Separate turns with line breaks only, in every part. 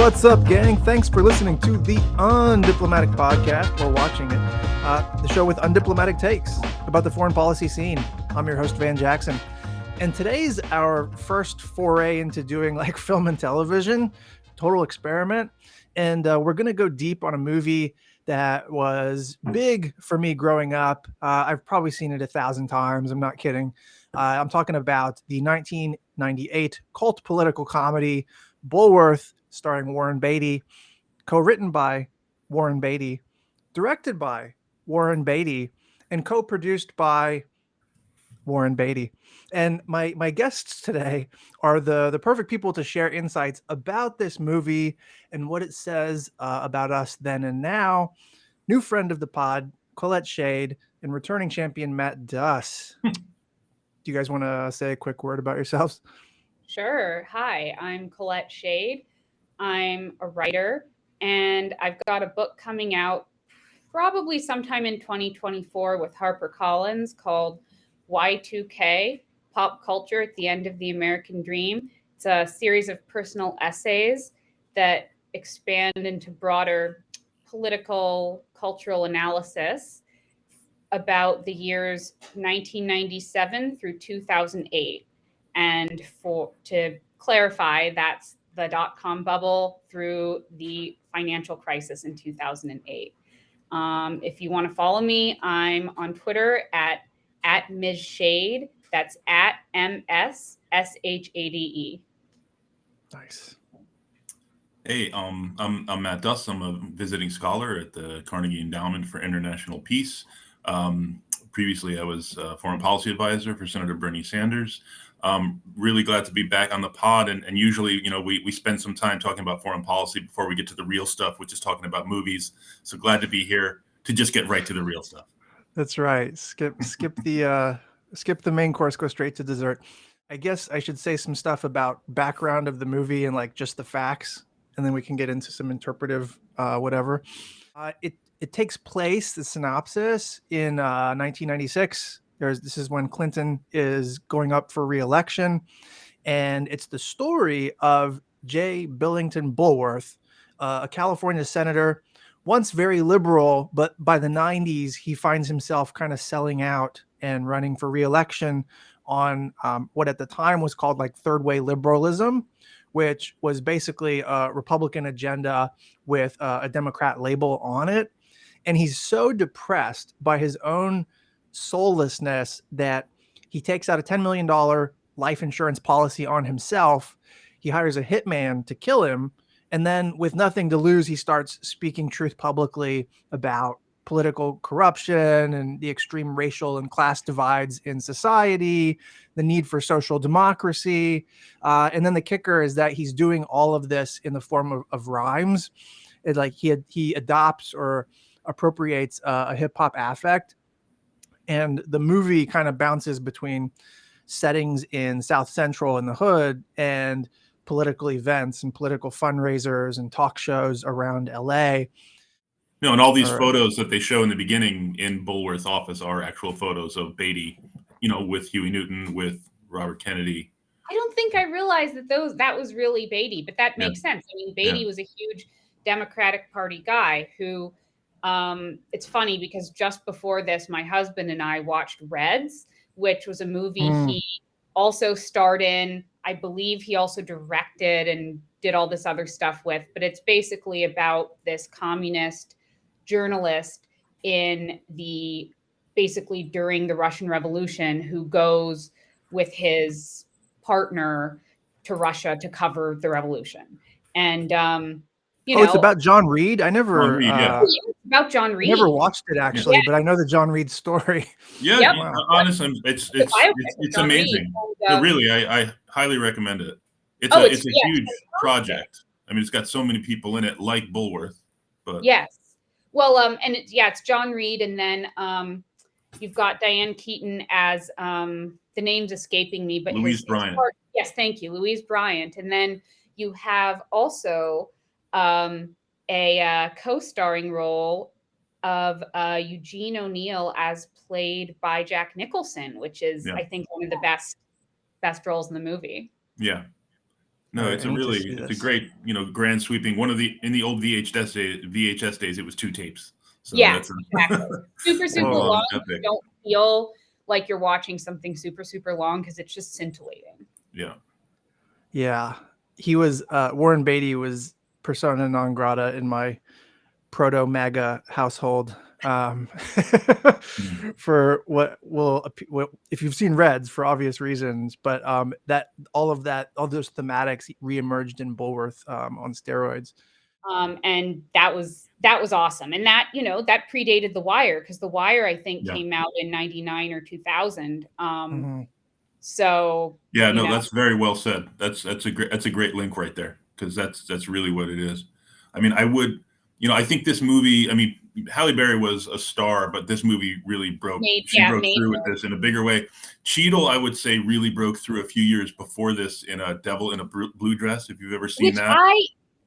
What's up, gang? Thanks for listening to the Undiplomatic Podcast, or watching it, the show with undiplomatic takes about the foreign policy scene. I'm your host, Van Jackson, and today's our first foray into doing like film and television, total experiment, and we're going to go deep on a movie that was big for me growing up. I've probably seen it 1,000 times. I'm not kidding. I'm talking about the 1998 cult political comedy Bulworth, starring Warren Beatty, co-written by Warren Beatty, directed by Warren Beatty, and co-produced by Warren Beatty. And my guests today are the perfect people to share insights about this movie and what it says about us then and now. New friend of the pod, Colette Shade, and returning champion Matt Duss. Do you guys want to say a quick word about yourselves?
Sure. Hi, I'm Colette Shade. I'm a writer, and I've got a book coming out probably sometime in 2024 with HarperCollins called Y2K, Pop Culture at the End of the American Dream. It's a series of personal essays that expand into broader political, cultural analysis about the years 1997 through 2008. And to clarify, that's the dot-com bubble through the financial crisis in 2008. If you want to follow me, I'm on Twitter at Ms. Shade. That's at MSSHADE.
Nice.
Hey, I'm Matt Duss. I'm a visiting scholar at the Carnegie Endowment for International Peace. Previously, I was a foreign policy advisor for Senator Bernie Sanders. Really glad to be back on the pod. And usually, we spend some time talking about foreign policy before we get to the real stuff, which is talking about movies. So glad to be here to just get right to the real stuff.
That's right. Skip the main course, go straight to dessert. I guess I should say some stuff about background of the movie and like just the facts, and then we can get into some interpretive whatever. It takes place, the synopsis, in 1996. This is when Clinton is going up for re-election, and it's the story of J. Billington Bulworth, a California senator, once very liberal, but by the 90s, he finds himself kind of selling out and running for re-election on what at the time was called like third way liberalism, which was basically a Republican agenda with a Democrat label on it. And he's so depressed by his own soullessness that he takes out a $10 million life insurance policy on himself. He hires a hitman to kill him. And then with nothing to lose, he starts speaking truth publicly about political corruption and the extreme racial and class divides in society, the need for social democracy. And then the kicker is that he's doing all of this in the form of rhymes. It's like he adopts or appropriates a hip hop affect. And the movie kind of bounces between settings in South Central in the hood and political events and political fundraisers and talk shows around LA.
And all these photos that they show in the beginning in Bulworth's office are actual photos of Beatty, with Huey Newton, with Robert Kennedy.
I don't think I realized that was really Beatty, but that makes sense. I mean, Beatty was a huge Democratic Party guy who, it's funny because just before this, my husband and I watched Reds, which was a movie he also starred in. I believe he also directed and did all this other stuff with, but it's basically about this communist journalist during the Russian Revolution who goes with his partner to Russia to cover the revolution. And,
it's about John Reed. I never,
John Reed,
it's about John Reed.
I never watched it actually, but I know the John Reed story.
Yeah,
Yep.
Honestly, it's amazing. And really, I highly recommend it. It's a huge project. I mean, it's got so many people in it, like Bulworth. But
yes, well, and it's John Reed, and then you've got Diane Keaton as the name's escaping me, but
Louise Bryant.
Yes, thank you, Louise Bryant, and then you have also a co-starring role of Eugene O'Neill as played by Jack Nicholson, which is I think one of the best roles in the movie.
Yeah. No,
All right, I need to see
it's a
this.
great, grand sweeping. In the old VHS days, it was 2 tapes. So
Yeah,
that's
exactly. Super, super
Whoa.
long. You
epic.
don't feel like you're watching something super, super long because it's just scintillating.
Yeah.
Yeah, he was Warren Beatty was persona non grata in my proto MAGA household. For what if you've seen Reds for obvious reasons, but that all those thematics reemerged in Bulworth on steroids.
And that was awesome. And that, that predated The Wire, because The Wire, I think,
Yeah.
came out in 99 or 2000.
Mhm.
So
Yeah, no, that's very well said. That's a great link right there, because that's really what it is. I mean, I think this movie, I mean, Halle Berry was a star, but this movie really broke
made
through with this in a bigger way. Cheadle, I would say, really broke through a few years before this in A Devil in a Blue Dress, if you've ever seen
which
that.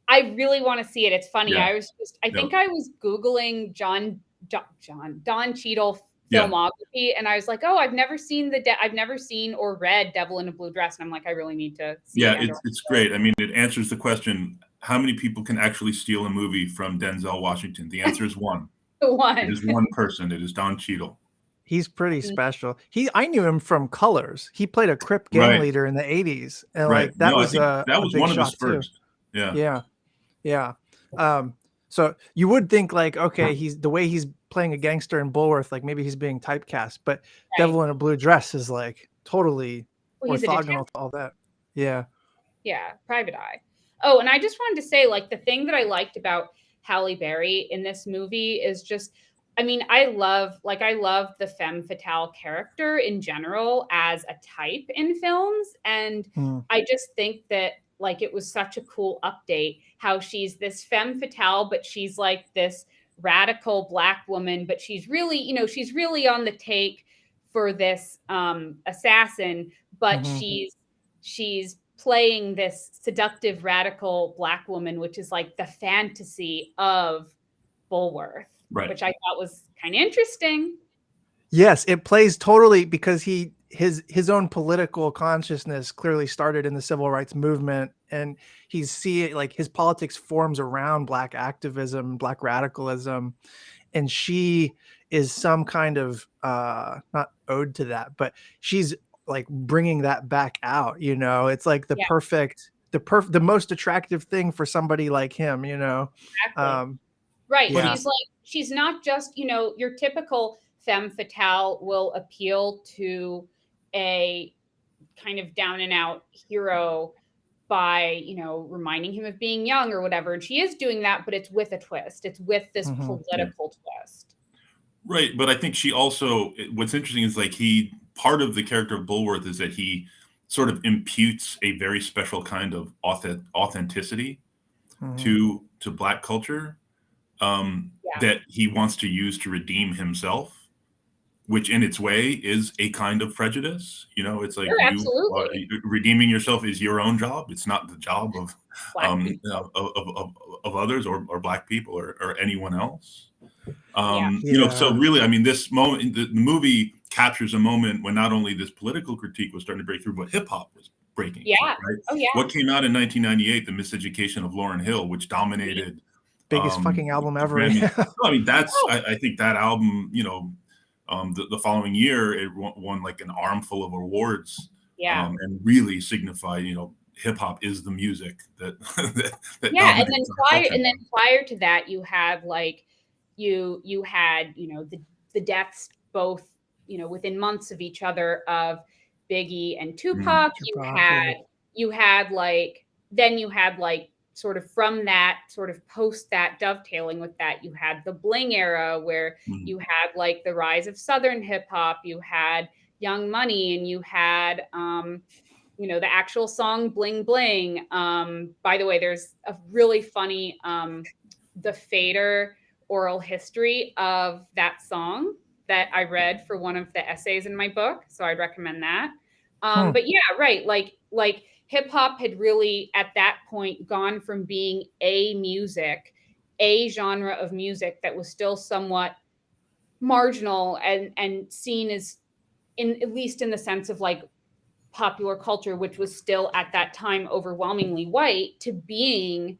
I really want to see it. It's funny.
Yeah.
I think I was Googling Don Cheadle
Yeah.
filmography, and I was like, oh, I've never seen or read Devil in a Blue Dress, and I'm like, I really need to see
Yeah,
it.
it's great. I mean, it answers the question, how many people can actually steal a movie from Denzel Washington? The answer is one.
The one.
It is one person. It is Don Cheadle.
He's pretty special. I knew him from Colors. He played a Crip gang
Right.
leader in the 80s, and
Right.
like that
No, I
was
think
a
that was
big
one of his
shock too.
first. Yeah.
Yeah, yeah. So you would think like, okay, he's the way he's playing a gangster in Bulworth, like maybe he's being typecast, but Devil in a Blue Dress is like totally
he's a
orthogonal to all that. Yeah.
Yeah, Private Eye. Oh, and I just wanted to say, like, the thing that I liked about Halle Berry in this movie is just, I mean, I love the femme fatale character in general as a type in films. And I just think that, like, it was such a cool update how she's this femme fatale, but she's like this radical Black woman, but she's really, she's really on the take for this assassin, but she's playing this seductive, radical Black woman, which is like the fantasy of Bulworth, which I thought was kind of interesting.
Yes, it plays totally because his own political consciousness clearly started in the civil rights movement, and he's seeing like his politics forms around Black activism, Black radicalism, and she is some kind of not ode to that, but she's like bringing that back out. It's like the most attractive thing for somebody like him.
Exactly. Right.
Yeah.
She's not just, your typical femme fatale will appeal to a kind of down and out hero by, reminding him of being young or whatever. And she is doing that, but it's with a twist. It's with this political twist.
Right. But I think she also, what's interesting is like part of the character of Bulworth is that he sort of imputes a very special kind of authenticity to Black culture that he wants to use to redeem himself, which in its way is a kind of prejudice. It's like redeeming yourself is your own job. It's not the job of of others or Black people or anyone else. So really, I mean, this moment, the movie captures a moment when not only this political critique was starting to break through, but hip hop was breaking through, right?
Oh, yeah.
What came out in 1998, The Miseducation of Lauryn Hill, which dominated
biggest fucking album ever.
I mean, I think that album, the following year, it won like an armful of awards, and really signified, hip hop is the music that
and then prior to that, you had like you had the deaths both within months of each other of Biggie and Tupac. You had like sort of from that sort of post that dovetailing with that, you had the bling era where you had like the rise of Southern hip hop, you had Young Money, and you had the actual song Bling Bling. By the way, there's a really funny the Fader oral history of that song that I read for one of the essays in my book, so I'd recommend that. But yeah, right, like hip hop had really at that point gone from being a genre of music that was still somewhat marginal and seen as, in at least in the sense of like popular culture, which was still at that time overwhelmingly white, to being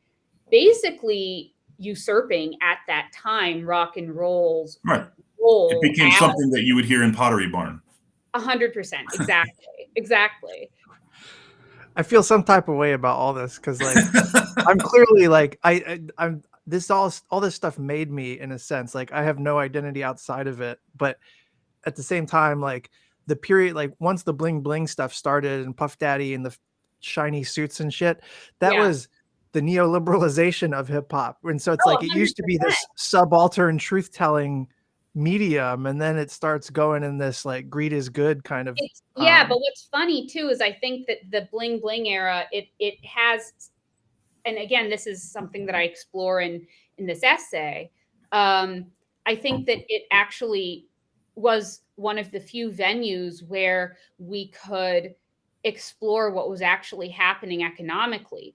basically usurping at that time rock and roll's
Right. It
role
became
as
something that you would hear in Pottery Barn.
100%. Exactly.
I feel some type of way about all this because, like, I'm clearly like I'm this all this stuff made me in a sense. Like, I have no identity outside of it, but at the same time, like the period, like once the bling bling stuff started and Puff Daddy and the shiny suits and shit, that
Yeah.
was the neoliberalization of hip hop. And so it's
Oh,
like it used to be
100%.
this subaltern truth telling medium, and then it starts going in this like greed is good kind of.
Yeah, but what's funny too is I think that the bling bling era, it has, and again, this is something that I explore in this essay. I think that it actually was one of the few venues where we could explore what was actually happening economically,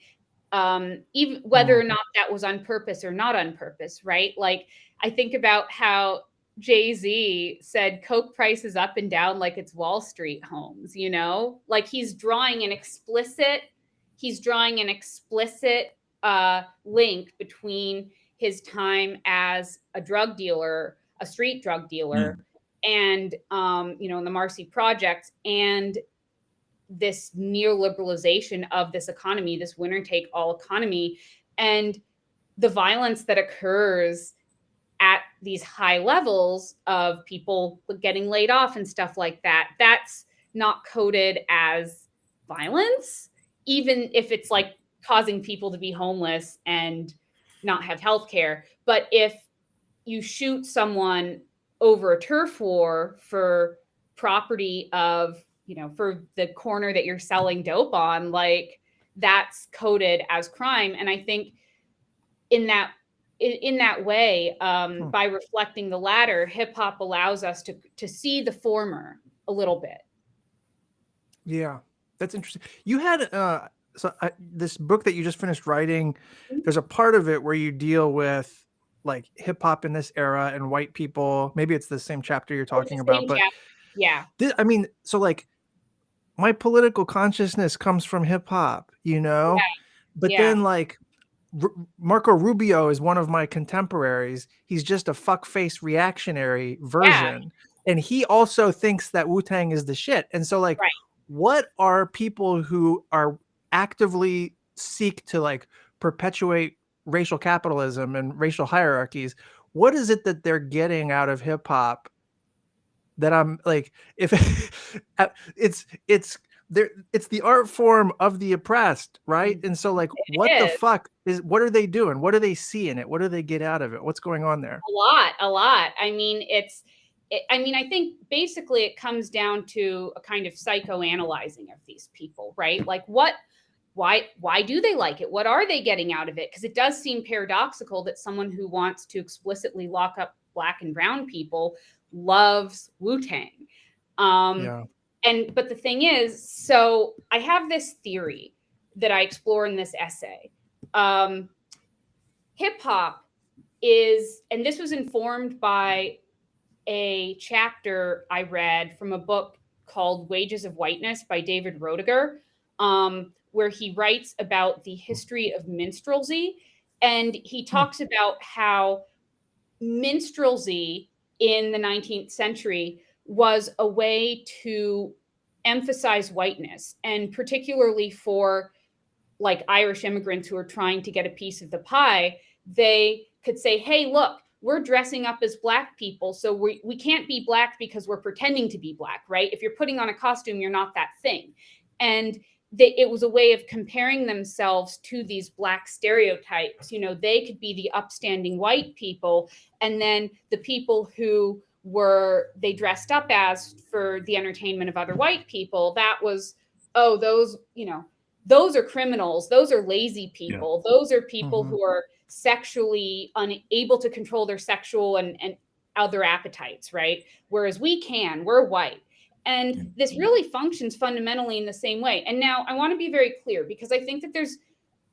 even whether or not that was on purpose or not on purpose, right? Like, I think about how Jay-Z said Coke prices up and down like it's Wall Street homes, you know? Like he's drawing an explicit link between his time as a drug dealer, a street drug dealer, and in the Marcy Project, and this neoliberalization of this economy, this winner take all economy, and the violence that occurs at these high levels of people getting laid off and stuff like that. That's not coded as violence, even if it's like causing people to be homeless and not have health care. But if you shoot someone over a turf war for property of, for the corner that you're selling dope on, like that's coded as crime. And I think in that way, by reflecting the latter, hip hop allows us to see the former a little bit.
Yeah, that's interesting. You had this book that you just finished writing. There's a part of it where you deal with like hip hop in this era and white people. Maybe it's the same chapter you're talking about, but
yeah,
I mean, so like my political consciousness comes from hip hop, but then like Marco Rubio is one of my contemporaries. He's just a fuckface reactionary version. And he also thinks that Wu-Tang is the shit. And so like, what are people who are actively seek to like perpetuate racial capitalism and racial hierarchies? What is it that they're getting out of hip hop that I'm like, if it's the art form of the oppressed, right? And so like, the fuck what are they doing? What do they see in it? What do they get out of it? What's going on there?
A lot. I mean, I think basically it comes down to a kind of psychoanalyzing of these people, right? Like why do they like it? What are they getting out of it? Because it does seem paradoxical that someone who wants to explicitly lock up Black and brown people loves Wu-Tang. But the thing is, so I have this theory that I explore in this essay. Hip hop is, and this was informed by a chapter I read from a book called Wages of Whiteness by David Roediger, where he writes about the history of minstrelsy. And he talks about how minstrelsy in the 19th century was a way to emphasize whiteness, and particularly for like Irish immigrants who are trying to get a piece of the pie, they could say, hey, look, we're dressing up as Black people, so we can't be Black because we're pretending to be Black, right? If you're putting on a costume, you're not that thing. And it was a way of comparing themselves to these Black stereotypes. They could be the upstanding white people, and then the people who they dressed up as for the entertainment of other white people, that was, those are criminals, those are lazy people, those are people who are sexually unable to control their sexual and other appetites, right? Whereas we're white. And this really functions fundamentally in the same way. And now I want to be very clear, because I think that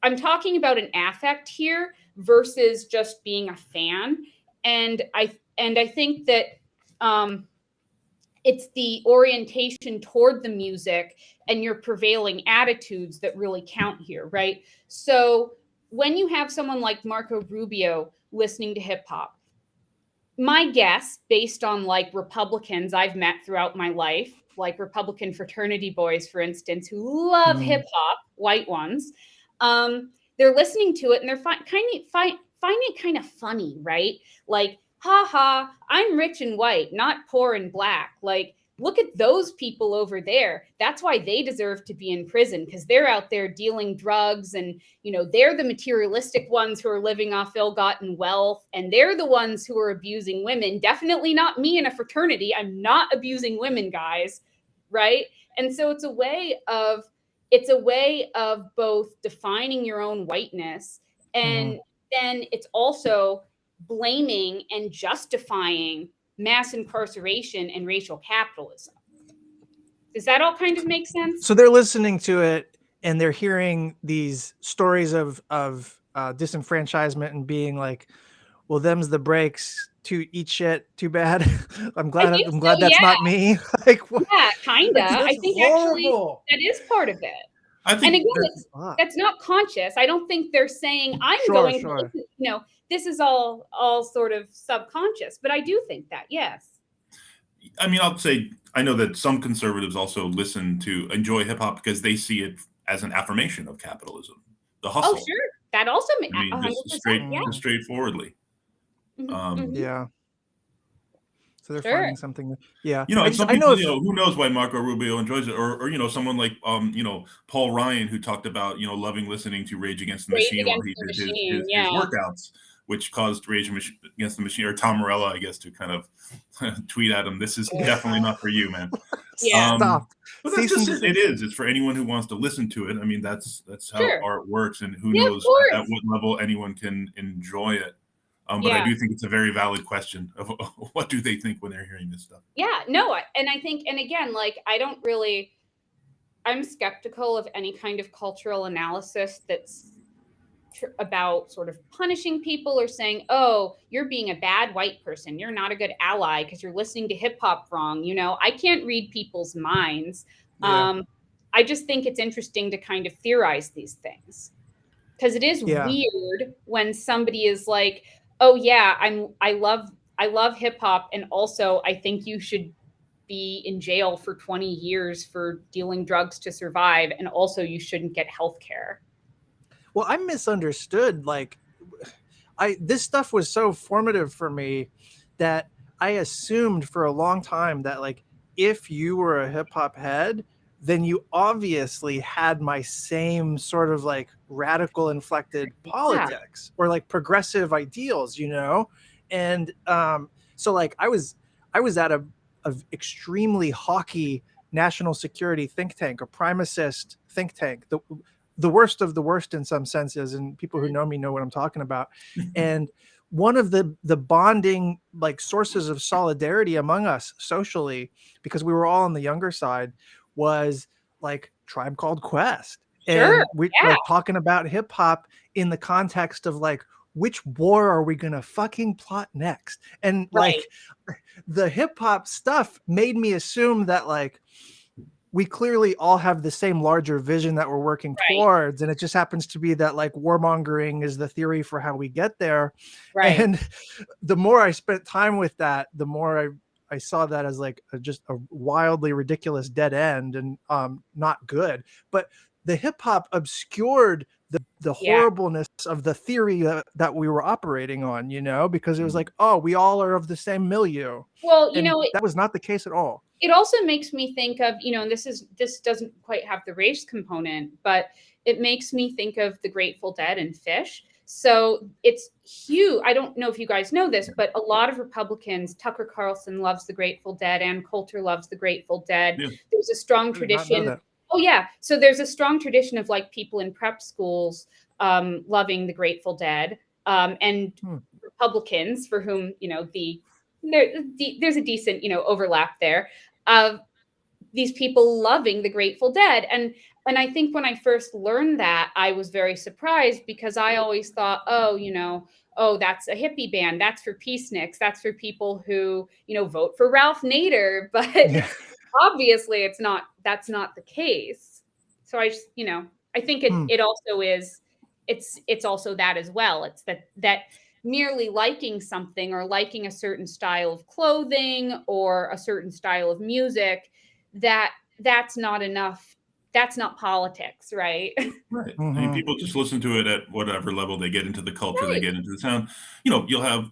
I'm talking about an affect here versus just being a fan. And I think that it's the orientation toward the music and your prevailing attitudes that really count here, right? So when you have someone like Marco Rubio listening to hip hop, my guess, based on like Republicans I've met throughout my life, like Republican fraternity boys, for instance, who love hip hop, white ones, they're listening to it and they're finding it kind of funny, right? Like, ha ha, I'm rich and white, not poor and black. Like, look at those people over there. That's why they deserve to be in prison, because they're out there dealing drugs, and they're the materialistic ones who are living off ill-gotten wealth, and they're the ones who are abusing women. Definitely not me in a fraternity. I'm not abusing women, guys, right? And so it's a way of both defining your own whiteness, and then it's also blaming and justifying mass incarceration and racial capitalism. Does that all kind of make sense?
So they're listening to it and they're hearing these stories of disenfranchisement and being like, well, them's the breaks, to eat shit, too bad. I'm glad that's not me. Like, what?
Yeah, kinda. I think
horrible.
Actually that is part of it.
I think,
and again, that's not conscious. I don't think they're saying I'm
sure.
This is all sort of subconscious, but I do think that, yes.
I mean, I'll say, I know that some conservatives also enjoy hip hop because they see it as an affirmation of capitalism, the hustle.
Oh, sure. That also makes,
I mean, just straightforwardly.
Yeah. So they're finding something. Yeah.
Some people, who knows why Marco Rubio enjoys it, or someone like Paul Ryan, who talked about loving listening to Rage Against the Machine while he did his workouts, which caused Rage Against the Machine, or Tom Morello, I guess, to kind of tweet at him, "This is definitely not for you, man."
Yeah.
Stop.
But that's just it is. It's for anyone who wants to listen to it. I mean, that's how art works, and who knows at what level anyone can enjoy it. But I do think it's a very valid question of what do they think when they're hearing this stuff.
Yeah, no, and I think, and again, like, I'm skeptical of any kind of cultural analysis that's about sort of punishing people or saying, oh, you're being a bad white person, you're not a good ally because you're listening to hip hop wrong. I can't read people's minds. I just think it's interesting to kind of theorize these things, because it is weird when somebody is like, oh yeah, I love hip hop, and also I think you should be in jail for 20 years for dealing drugs to survive, and also you shouldn't get health care.
Well, I misunderstood. Like, this stuff was so formative for me that I assumed for a long time that, like, if you were a hip hop head, then you obviously had my same sort of like radical inflected politics or like progressive ideals, and so like I was at a extremely hawky national security think tank, a primacist think tank, the worst of the worst in some senses, and people who know me know what I'm talking about. And one of the bonding like sources of solidarity among us socially, because we were all on the younger side, was like Tribe Called Quest. And we were talking about hip hop in the context of like, which war are we gonna fucking plot next? And like the hip hop stuff made me assume that like we clearly all have the same larger vision that we're working towards, and it just happens to be that like warmongering is the theory for how we get there. And the more I spent time with that, the more I saw that as like just a wildly ridiculous dead end, and not good. But the hip hop obscured the horribleness of the theory that we were operating on, because it was like, oh, we all are of the same milieu.
Well,
that was not the case at all.
It also makes me think of, and this doesn't quite have the race component, but it makes me think of the Grateful Dead and Fish. So it's huge. I don't know if you guys know this, but a lot of Republicans, Tucker Carlson loves the Grateful Dead, Ann Coulter loves the Grateful Dead. Yeah. There's a strong tradition. Oh yeah. So there's a strong tradition of like people in prep schools loving the Grateful Dead, and Republicans for whom, there's a decent, overlap there of these people loving the Grateful Dead. And I think when I first learned that, I was very surprised, because I always thought, oh, oh, that's a hippie band, that's for peaceniks, that's for people who, vote for Ralph Nader. But
Yeah.
obviously that's not the case. So I just, I think it also is, it's also that as well. It's that merely liking something or liking a certain style of clothing or a certain style of music, that's not enough. That's not politics, right?
Right. I mean, people just listen to it at whatever level they get into the culture, they
Right.
get into the sound. You'll have,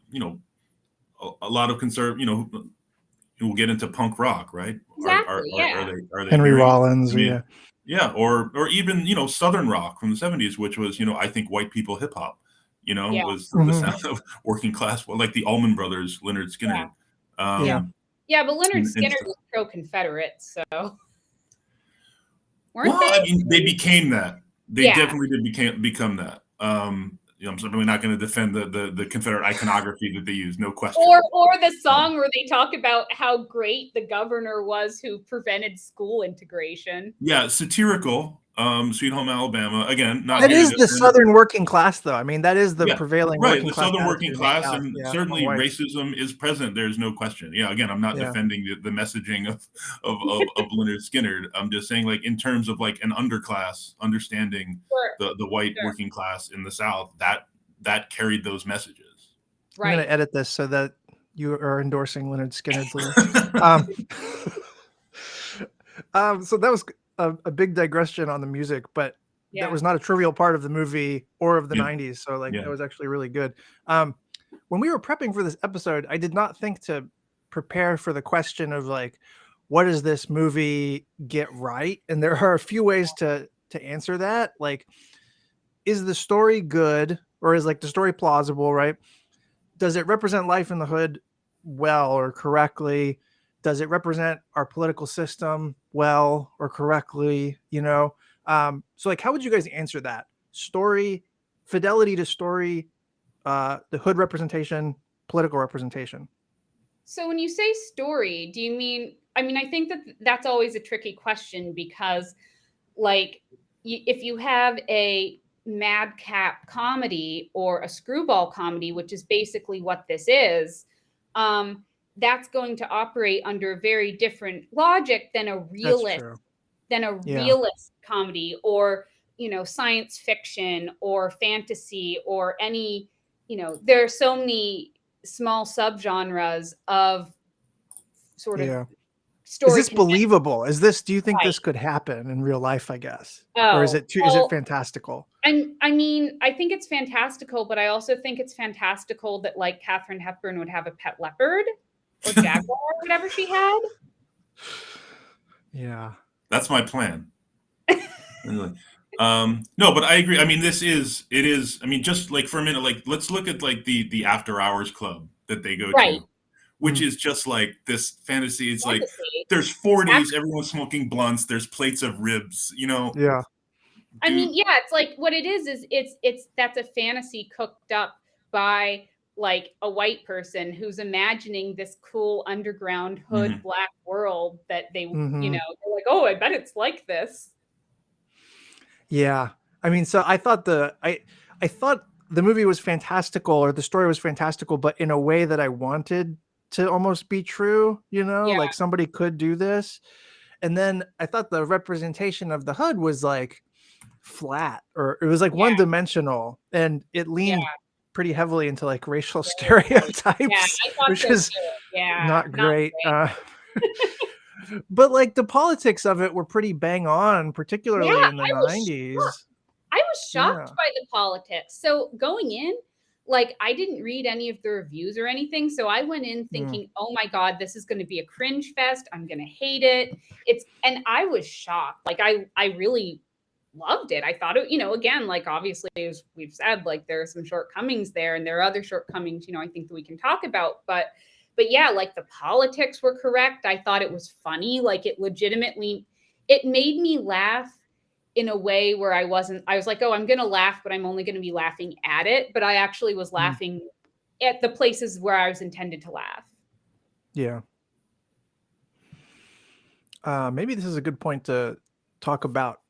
a lot of who will get into punk rock, right?
Exactly. Yeah.
Are they
Henry
hearing?
Rollins,
I mean,
yeah.
yeah, or even Southern rock from the '70s, which was I think white people hip hop.
Yeah.
Was the sound of working class, well, like the Allman Brothers, Leonard Skinner.
Yeah.
Yeah, but Leonard
and
Skinner
stuff.
was pro-Confederate, so weren't
Well, I
they?
mean, they became that. They
Yeah.
definitely did become that. I'm certainly not going to defend the Confederate iconography that they use, no question.
Or the song where they talk about how great the governor was who prevented school integration.
Yeah, satirical. Sweet Home Alabama. Again, not
That
here to
is the
defend.
Southern working class, though. I mean, that is the prevailing
right.
working
The
class
Southern working
attitude in the
class,
South.
and
Yeah,
certainly
among whites.
racism is present. There's no question. Yeah, again, I'm not defending the messaging of Leonard Skinner. I'm just saying, like, in terms of like an underclass understanding
Sure.
the white working class in the South, that carried those messages.
I'm going
Right.
to edit this so that you are endorsing Leonard Skinner's lyrics. So that was a big digression on the music, but that was not a trivial part of the movie or of the 90s. So that was actually really good. When we were prepping for this episode, I did not think to prepare for the question of like, what does this movie get right? And there are a few ways to answer that. Like, is the story good, or is like the story plausible, right? Does it represent life in the hood well or correctly? Does it represent our political system well or correctly? So like, how would you guys answer that? Story, fidelity to story, the hood representation, political representation.
So when you say story, do you mean, I think that's always a tricky question because, like, if you have a madcap comedy or a screwball comedy, which is basically what this is, that's going to operate under a very different logic than a realist comedy, or science fiction or fantasy or any, there are so many small subgenres of sort of story.
Is this believable? Do you think this could happen in real life, I guess? Or is it fantastical?
I mean, I think it's fantastical, but I also think it's fantastical that like Katharine Hepburn would have a pet leopard or jaguar or whatever she had.
Yeah.
That's my plan. No, but I agree. I mean, it is, I mean, just like for a minute, like, let's look at like the after hours club that they go to, which is just like this fantasy. It's like, there's 40s, everyone's smoking blunts, there's plates of ribs,
Yeah.
I mean, yeah, it's like what it is that's a fantasy cooked up by like a white person who's imagining this cool underground hood black world that they, they're like, oh, I bet it's like this.
Yeah. I mean, so I thought I thought the movie was fantastical, or the story was fantastical, but in a way that I wanted to almost be true, like somebody could do this. And then I thought the representation of the hood was like flat, or it was like one-dimensional, and it leaned pretty heavily into like racial stereotypes, which is not great. But like the politics of it were pretty bang on, particularly in the 90s.
I was shocked by the politics. So going in, like, I didn't read any of the reviews or anything. So I went in thinking, oh my God, this is going to be a cringe fest. I'm going to hate it. And I was shocked. Like, I really loved it. I thought it, again, like, obviously, as we've said, like, there are some shortcomings there, and there are other shortcomings, I think that we can talk about. But yeah, like, the politics were correct. I thought it was funny. Like, it made me laugh in a way where I was like, oh, I'm going to laugh, but I'm only going to be laughing at it. But I actually was laughing at the places where I was intended to laugh.
Yeah. Maybe this is a good point to talk about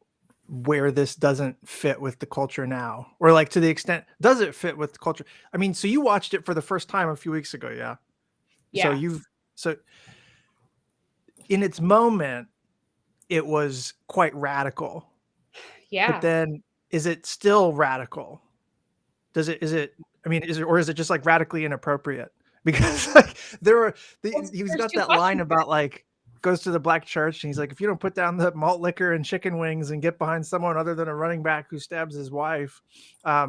where this doesn't fit with the culture now, or like to the extent does it fit with the culture? I mean, so you watched it for the first time a few weeks ago, yeah?
Yeah.
So in its moment, it was quite radical.
Yeah.
But then, is it still radical? Is it, or is it just like radically inappropriate? Because like he's got that line about like goes to the black church and he's like, if you don't put down the malt liquor and chicken wings and get behind someone other than a running back who stabs his wife,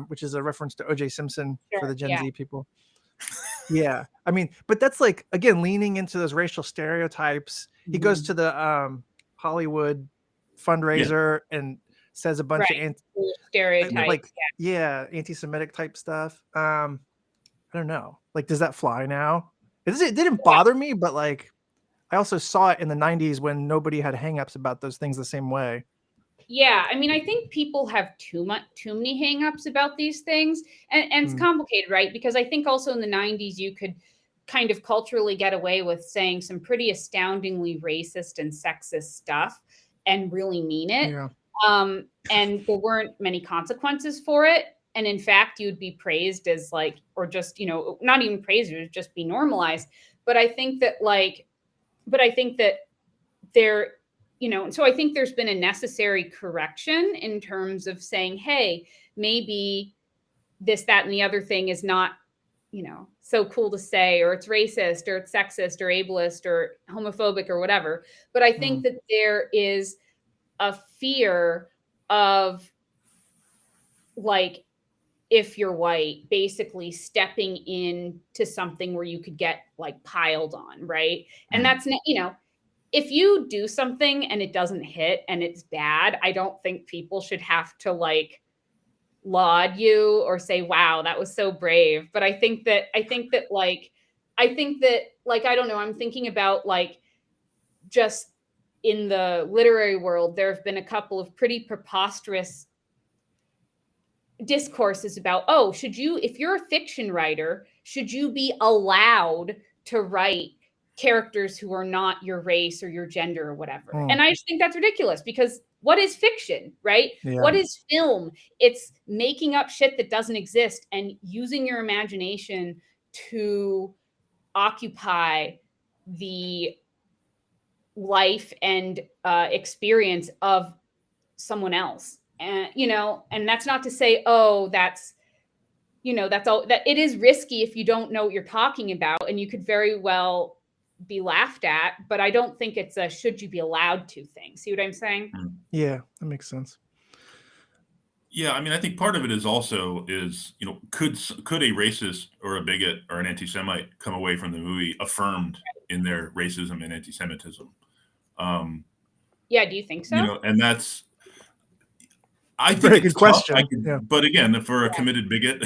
which is a reference to O.J. Simpson for the Gen Z people. Yeah, I mean, but that's like again leaning into those racial stereotypes. He goes to the Hollywood fundraiser and says a bunch of
stereotypes,
like anti-Semitic type stuff. I don't know. Like, does that fly now? It didn't bother me, but like, I also saw it in the '90s when nobody had hangups about those things the same way.
Yeah, I mean, I think people have too many hangups about these things, and it's complicated, right? Because I think also in the '90s you could kind of culturally get away with saying some pretty astoundingly racist and sexist stuff and really mean it.
Yeah.
And there weren't many consequences for it. And in fact, you'd be praised as like, or just, not even praised, it would just be normalized. But I think that there, so I think there's been a necessary correction in terms of saying, hey, maybe this, that, and the other thing is not, so cool to say, or it's racist, or it's sexist, or ableist, or homophobic, or whatever. But I think that there is a fear of, like, if you're white, basically stepping into something where you could get like piled on, right? And that's, if you do something and it doesn't hit and it's bad, I don't think people should have to like laud you or say, wow, that was so brave. But I think that I don't know, I'm thinking about like just in the literary world, there have been a couple of pretty preposterous discourses about, if you're a fiction writer, should you be allowed to write characters who are not your race or your gender or whatever? And I just think that's ridiculous, because what is fiction, right?
Yeah.
What is film? It's making up shit that doesn't exist and using your imagination to occupy the life and experience of someone else. And, and that's not to say, that's all, that it is risky if you don't know what you're talking about, and you could very well be laughed at, but I don't think it's a should you be allowed to thing. See what I'm saying?
Yeah, that makes sense.
Yeah, I mean, I think part of it is also could a racist or a bigot or an anti-Semite come away from the movie affirmed in their racism and anti-Semitism?
Yeah, do you think so?
And that's, I think
Very
it's
good
tough.
question.
But again, for a committed bigot,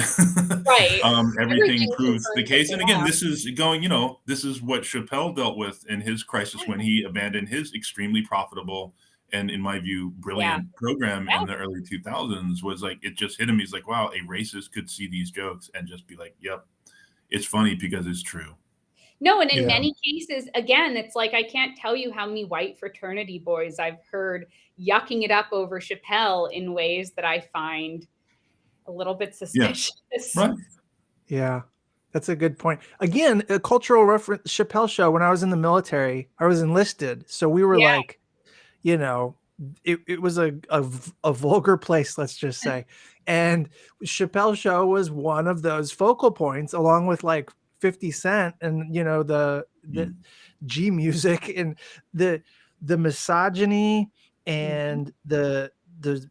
right,
everything proves the case. And again, this is what Chappelle dealt with in his crisis when he abandoned his extremely profitable and, in my view, brilliant program in the early 2000s. Was like, it just hit him. He's like, wow, a racist could see these jokes and just be like, yep, it's funny because it's true.
No, and in many cases, again, it's like, I can't tell you how many white fraternity boys I've heard yucking it up over Chappelle in ways that I find a little bit suspicious.
Right.
Yeah, that's a good point. Again, a cultural reference, Chappelle show, when I was in the military, I was enlisted. So we were like, it was a vulgar place, let's just say. And Chappelle show was one of those focal points, along with like 50 Cent and the G music and the misogyny and the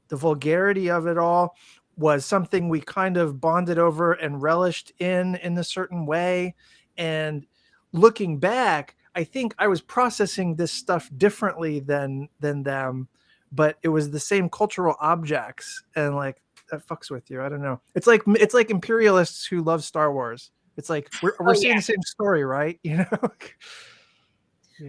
vulgarity of it all was something we kind of bonded over and relished in a certain way. And looking back, I think I was processing this stuff differently than them, but it was the same cultural objects, and like that fucks with you. I don't know. It's like imperialists who love Star Wars. It's like we're seeing the same story, right?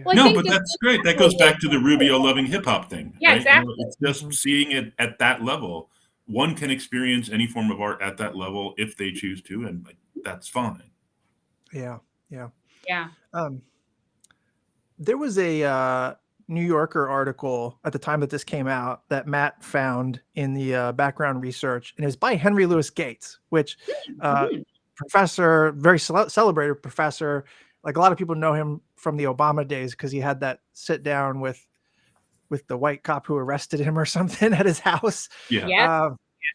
Well,
no, but that's great. That goes back to the Rubio loving hip hop thing.
Yeah,
right?
exactly.
It's just seeing it at that level. One can experience any form of art at that level if they choose to, and like, that's fine.
Yeah.
Yeah.
There was a New Yorker article at the time that this came out that Matt found in the background research, and it's by Henry Louis Gates, which professor, very celebrated professor. Like a lot of people know him from the Obama days because he had that sit down with the white cop who arrested him or something at his house.
Yeah.
Yes.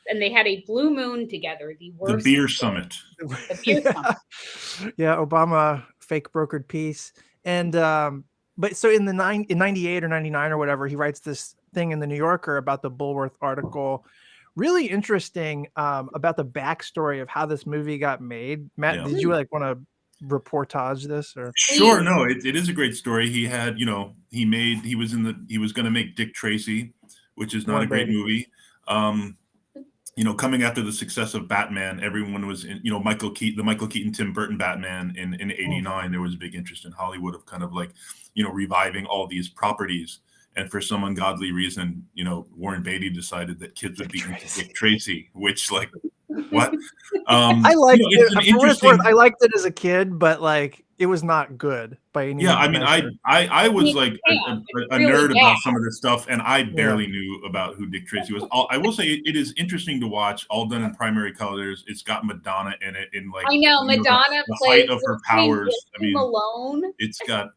And they had a blue moon together.
The beer summit.
The beer summit.
Yeah, Obama fake brokered peace. And but so in 98 or 99 or whatever, he writes this thing in the New Yorker about the Bulworth article. Really interesting about the backstory of how this movie got made. Matt, did you like want to reportage this or?
Sure. No, it is a great story. He had, he was going to make Dick Tracy, which is not
Warren
a great
Beatty.
movie. Coming after the success of Batman, everyone was in, the Michael Keaton, Tim Burton Batman in 89, there was a big interest in Hollywood of kind of like, reviving all these properties. And for some ungodly reason, Warren Beatty decided that kids would be into Dick Tracy, which like, what?
I liked it. For what it's worth, I liked it as a kid, but like it was not good by any means.
Yeah, I mean, I was like a nerd about some of this stuff, and I barely knew about who Dick Tracy was. I will say it is interesting to watch, all done in primary colors. It's got Madonna in it, in like
I know Madonna
the
plays
height of her powers. I mean,
Malone.
It's got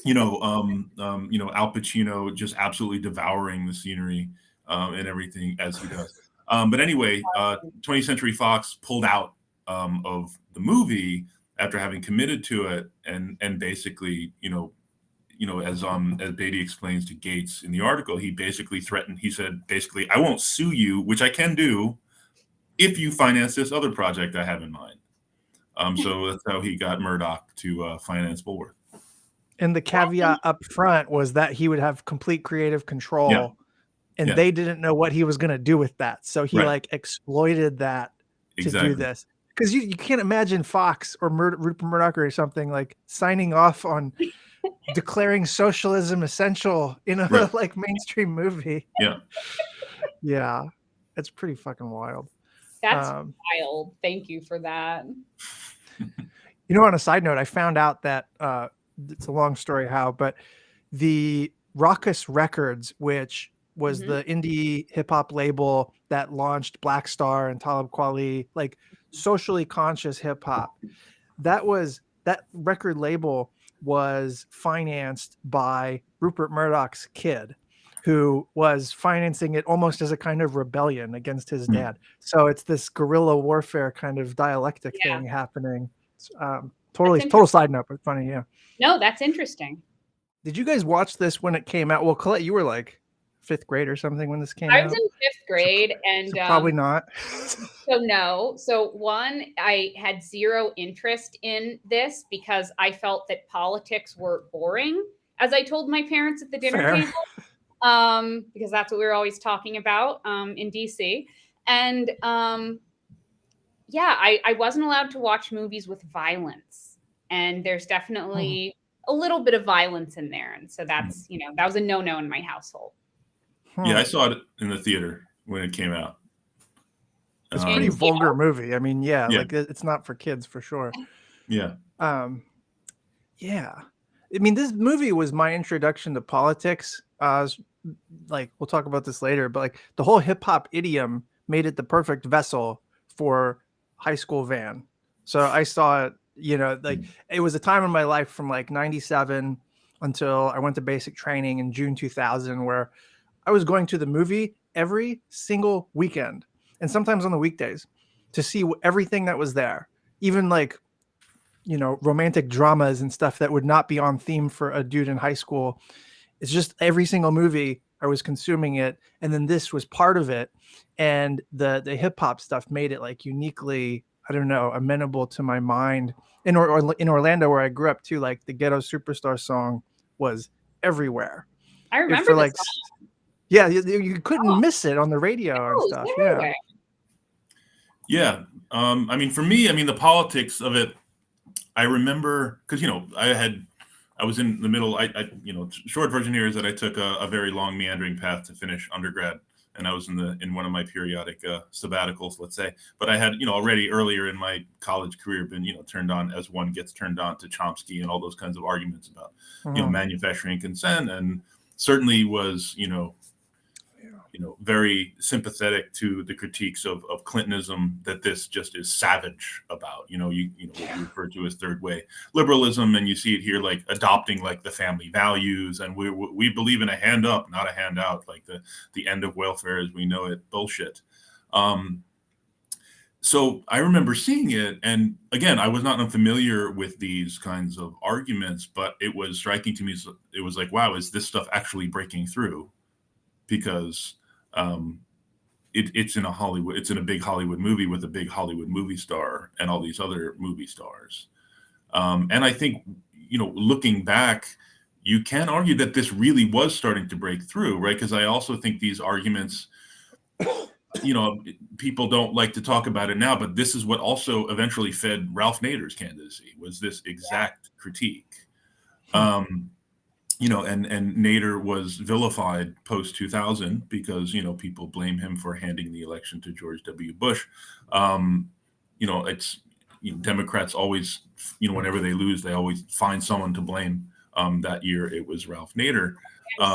Al Pacino just absolutely devouring the scenery and everything as he does. But anyway, 20th Century Fox pulled out of the movie after having committed to it, and basically, as Beatty explains to Gates in the article, he basically threatened. He said, basically, I won't sue you, which I can do, if you finance this other project I have in mind. So that's how he got Murdoch to finance Bulworth.
And the caveat up front was that he would have complete creative control, and they didn't know what he was going to do with that. So he like exploited that to do this. Because you can't imagine Fox or Rupert Murdoch or something like signing off on declaring socialism essential in a like mainstream movie.
Yeah.
Yeah. It's pretty fucking wild.
That's wild. Thank you for that.
On a side note, I found out that it's a long story how, but the Raucous Records, which was the indie hip hop label that launched Black Star and Talib Kweli, like socially conscious hip hop, that record label was financed by Rupert Murdoch's kid, who was financing it almost as a kind of rebellion against his dad. So it's this guerrilla warfare kind of dialectic thing happening. Total side note, but funny. Yeah.
No, that's interesting.
Did you guys watch this when it came out? Well, Colette, you were like 5th grade or something when this came out.
I was in 5th grade, and
probably not.
So no. So one, I had zero interest in this because I felt that politics were boring, as I told my parents at the dinner table, because that's what we were always talking about in DC. And I wasn't allowed to watch movies with violence, and there's definitely a little bit of violence in there, and so that's that was a no-no in my household.
Yeah, I saw it in the theater when it came out.
It's a pretty vulgar movie. I mean, like it's not for kids for sure.
Yeah.
Yeah. I mean, this movie was my introduction to politics. Like we'll talk about this later, but like the whole hip hop idiom made it the perfect vessel for high school van. So I saw it, like it was a time in my life from like 97 until I went to basic training in June 2000, where I was going to the movie every single weekend and sometimes on the weekdays to see everything that was there, even like, romantic dramas and stuff that would not be on theme for a dude in high school. It's just every single movie I was consuming it. And then this was part of it. And the hip hop stuff made it like uniquely, I don't know, amenable to my mind. In Orlando, where I grew up too, like the Ghetto Superstar song was everywhere.
I remember
like, yeah, you couldn't miss it on the radio and stuff.
Yeah. I mean, for me, the politics of it, I remember because, I was in the middle. Short version here is that I took a very long meandering path to finish undergrad, and I was in one of my periodic sabbaticals, let's say. But I had, already earlier in my college career been, turned on as one gets turned on to Chomsky and all those kinds of arguments about, manufacturing consent and certainly was, very sympathetic to the critiques of Clintonism that this just is savage about. What we refer to as third way liberalism, and you see it here, like adopting like the family values, and we believe in a hand up, not a handout, like the end of welfare as we know it bullshit. So I remember seeing it, and again, I was not unfamiliar with these kinds of arguments, but it was striking to me. It was like, wow, is this stuff actually breaking through? Because it's in a big Hollywood movie with a big Hollywood movie star and all these other movie stars. And I think, looking back, you can argue that this really was starting to break through, right? Because I also think these arguments, people don't like to talk about it now, but this is what also eventually fed Ralph Nader's candidacy, was this exact critique. And Nader was vilified post 2000 because, people blame him for handing the election to George W. Bush. It's, Democrats always, whenever they lose, they always find someone to blame. That year it was Ralph Nader.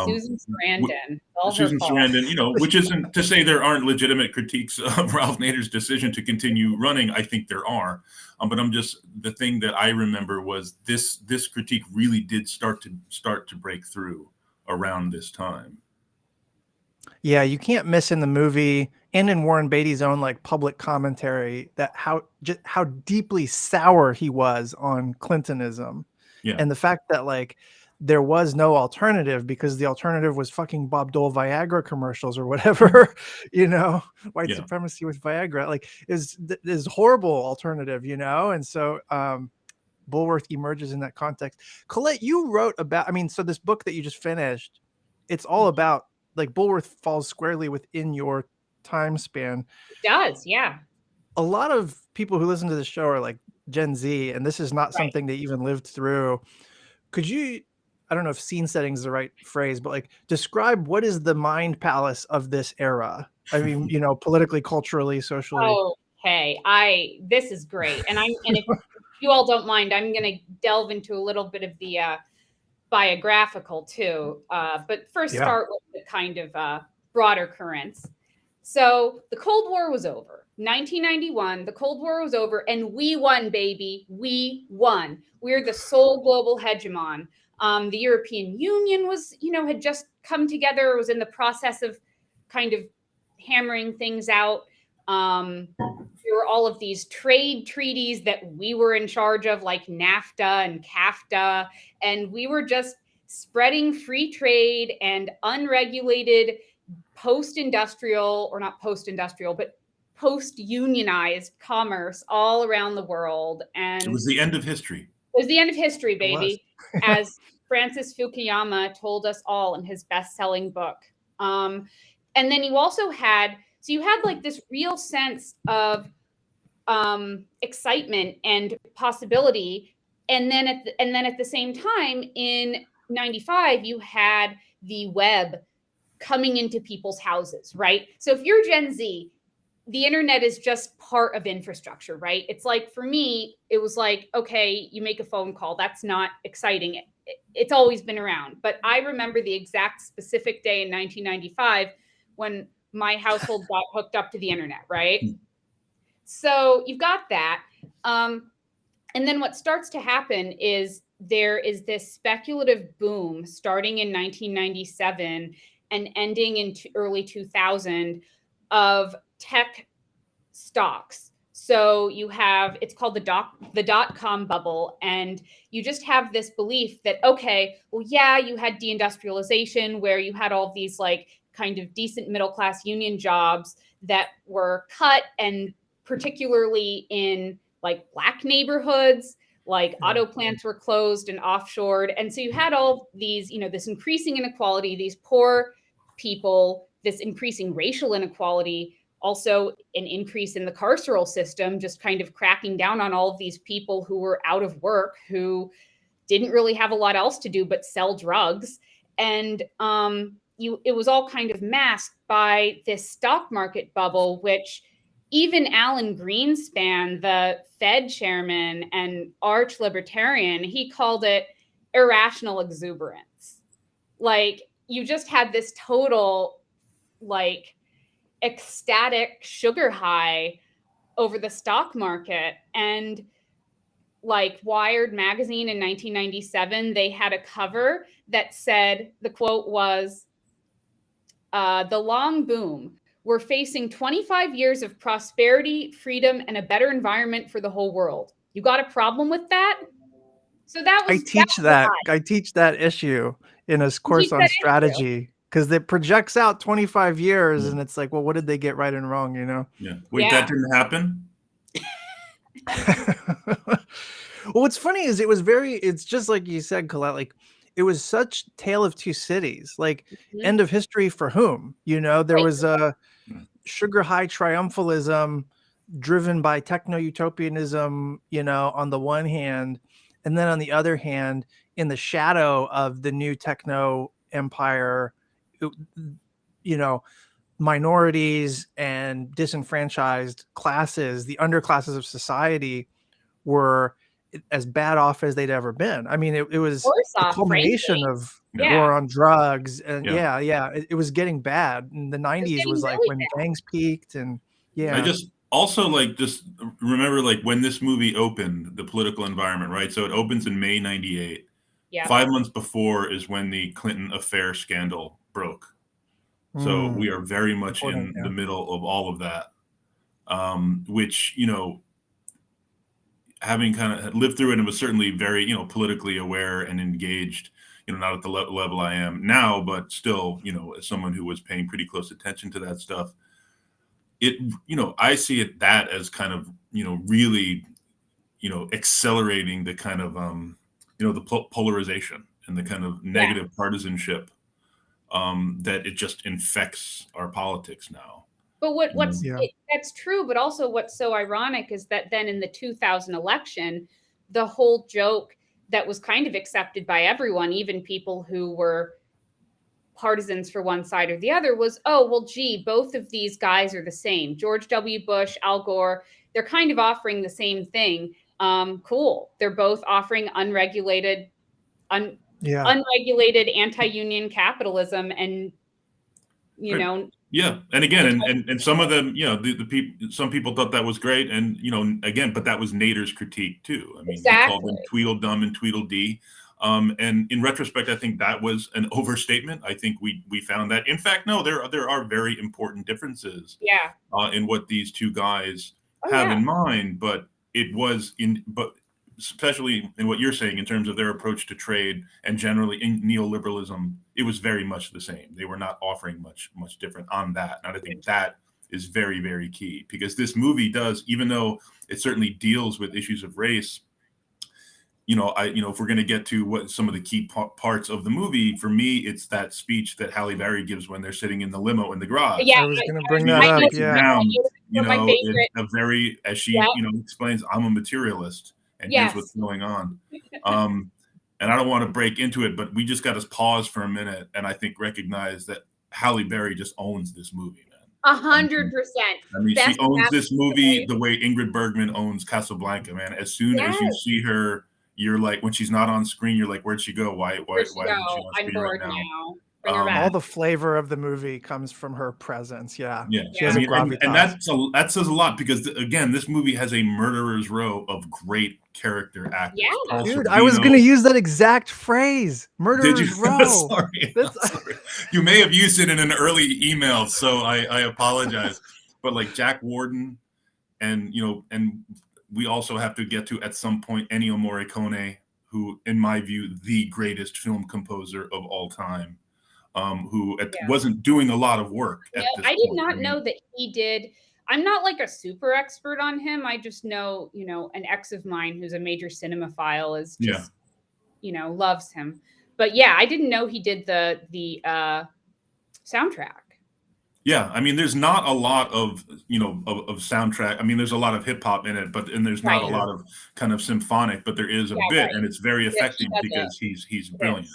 Susan Sarandon.
Susan Sarandon, which isn't to say there aren't legitimate critiques of Ralph Nader's decision to continue running. I think there are. But the thing that I remember was this critique really did start to break through around this time.
Yeah, you can't miss in the movie and in Warren Beatty's own like public commentary that how deeply sour he was on Clintonism.
Yeah.
And the fact that like there was no alternative because the alternative was fucking Bob Dole Viagra commercials or whatever, white supremacy with Viagra, like is horrible alternative, and so Bulworth emerges in that context. Colette, you wrote about, so this book that you just finished, it's all about like Bulworth falls squarely within your time span.
It does, yeah.
A lot of people who listen to the show are like Gen Z, and this is not something they even lived through. Could you, I don't know if scene setting is the right phrase, but like describe what is the mind palace of this era? I mean, politically, culturally, socially.
Oh, hey, this is great. And if you all don't mind, I'm going to delve into a little bit of the biographical too. But first start with the kind of broader currents. So the Cold War was over. 1991, the Cold War was over, and we won, baby. We won. We're the sole global hegemon. The European Union was, had just come together, was in the process of kind of hammering things out. There were all of these trade treaties that we were in charge of, like NAFTA and CAFTA, and we were just spreading free trade and unregulated post-industrial, or not post-industrial, but post-unionized commerce all around the world. And
it was the end of history.
It was the end of history, baby, as Francis Fukuyama told us all in his best-selling book. And then you also had, like this real sense of excitement and possibility. And then at the same time, in 95, you had the web coming into people's houses, right? So if you're Gen Z, the internet is just part of infrastructure, right? It's like, for me, it was like, okay, you make a phone call. That's not exciting. It's always been around. But I remember the exact specific day in 1995 when my household got hooked up to the internet, right? So you've got that. And then what starts to happen is there is this speculative boom starting in 1997 and ending in early 2000 of tech stocks. So you have, it's called the dot-com bubble. And you just have this belief that, okay, well, yeah, you had deindustrialization where you had all these like kind of decent middle-class union jobs that were cut, and particularly in like Black neighborhoods, like auto plants were closed and offshored. And so you had all these, this increasing inequality, these poor people, this increasing racial inequality, also an increase in the carceral system, just kind of cracking down on all of these people who were out of work, who didn't really have a lot else to do but sell drugs. And it was all kind of masked by this stock market bubble, which even Alan Greenspan, the Fed chairman and arch libertarian, he called it irrational exuberance. Like, you just had this total like ecstatic sugar high over the stock market. And like Wired magazine in 1997, they had a cover that said, the quote was, the long boom. We're facing 25 years of prosperity, freedom, and a better environment for the whole world. You got a problem with that? So that was
I teach that issue in a course on strategy, because it projects out 25 years and it's like, well, what did they get right and wrong, you know?
Yeah. Wait, that didn't happen?
Well, what's funny is it's just like you said, Colette, like it was such tale of two cities, like end of history for whom, you know, there was a sugar high triumphalism driven by techno-utopianism, you know, on the one hand, and then on the other hand, in the shadow of the new techno empire, you know, minorities and disenfranchised classes, the underclasses of society, were as bad off as they'd ever been. I mean, it was the culmination of war on drugs, and it was getting bad. And the 90s was like when gangs peaked, and
I just also like just remember like when this movie opened, the political environment, right? So it opens in May 98. 5 months before is when the Clinton affair scandal broke. So we are very much in the middle of all of that, which, you know, having kind of lived through it and was certainly very, you know, politically aware and engaged, you know, not at the level I am now, but still, you know, as someone who was paying pretty close attention to that stuff, it, you know, I see it that as kind of, you know, really, you know, accelerating the kind of, you know, the polarization and the kind of negative partisanship that it just infects our politics now.
But that's true. But also what's so ironic is that then in the 2000 election, the whole joke that was kind of accepted by everyone, even people who were partisans for one side or the other, was, oh, well, gee, both of these guys are the same. George W. Bush, Al Gore, they're kind of offering the same thing. Cool. They're both offering unregulated anti-union capitalism, and you know.
Yeah, and again, and some of them, you know, the people, some people thought that was great, and you know, again, but that was Nader's critique too. I mean, he called them Tweedledum and Tweedledee, and in retrospect, I think that was an overstatement. I think we found that, in fact, no, there are very important differences, in what these two guys have in mind, but it was especially in what you're saying in terms of their approach to trade and generally in neoliberalism, it was very much the same. They were not offering much different on that. And I think that is very, very key, because this movie does, even though it certainly deals with issues of race, you know, if we're going to get to what some of the key parts of the movie, for me, it's that speech that Halle Berry gives when they're sitting in the limo in the garage.
I was going to bring that up.
You know, a very, as she, you know, explains, I'm a materialist. And here's what's going on. And I don't want to break into it, but we just got to pause for a minute and I think recognize that Halle Berry just owns this movie, man.
100%.
I mean, she owns this movie the way Ingrid Bergman owns Casablanca, man. As soon as you see her, you're like, when she's not on screen, you're like, where'd she go? Why isn't she on screen right now?
All the flavor of the movie comes from her presence. She has
a gravitas. And that says a lot, because again, this movie has a murderer's row of great character actors.
Yeah, dude, I was going to use that exact phrase, murderer's row.
Sorry. You may have used it in an early email, so I apologize. But like Jack Warden, and you know, and we also have to get to at some point Ennio Morricone, who, in my view, the greatest film composer of all time. Who wasn't doing a lot of work.
I did not know that he did. I'm not like a super expert on him. I just know, you know, an ex of mine who's a major cinemaphile is just, you know, loves him. But yeah, I didn't know he did the soundtrack.
Yeah, I mean, there's not a lot of, you know, of soundtrack. I mean, there's a lot of hip hop in it, and there's not a lot of kind of symphonic, but there is a bit, and it's very effective because he's brilliant.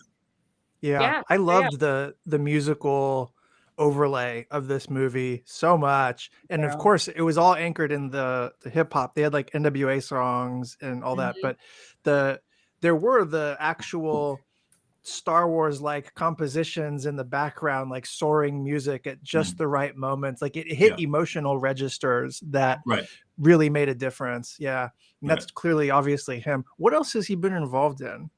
Yeah, I loved the musical overlay of this movie so much, and of course it was all anchored in the hip hop. They had like NWA songs and all that, but there were the actual Star Wars like compositions in the background, like soaring music at just the right moments. Like it hit emotional registers that really made a difference. Yeah. And that's clearly, obviously him. What else has he been involved in?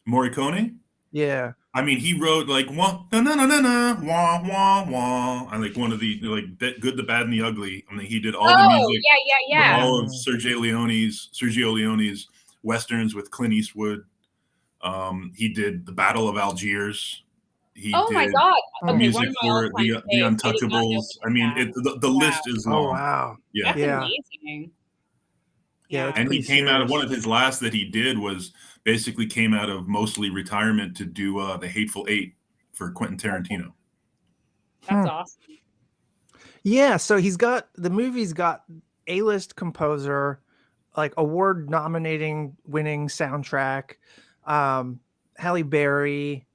Morricone?
Yeah.
I mean, he wrote like wah na na na na na wah wah wah. I like one of the like Good, the Bad, and the Ugly. I mean, he did all the music for all of Sergio Leone's westerns with Clint Eastwood. He did the Battle of Algiers. He did
my God!
the
Okay,
music for the Untouchables. I mean, the list is long.
Oh wow!
Yeah,
that's amazing.
Yeah, that's
and he came out of
serious.
one of his last that he did was basically came out of mostly retirement to do the Hateful Eight for Quentin Tarantino.
That's awesome.
Yeah, so the movie's got A-list composer, like award nominating winning soundtrack, Halle Berry,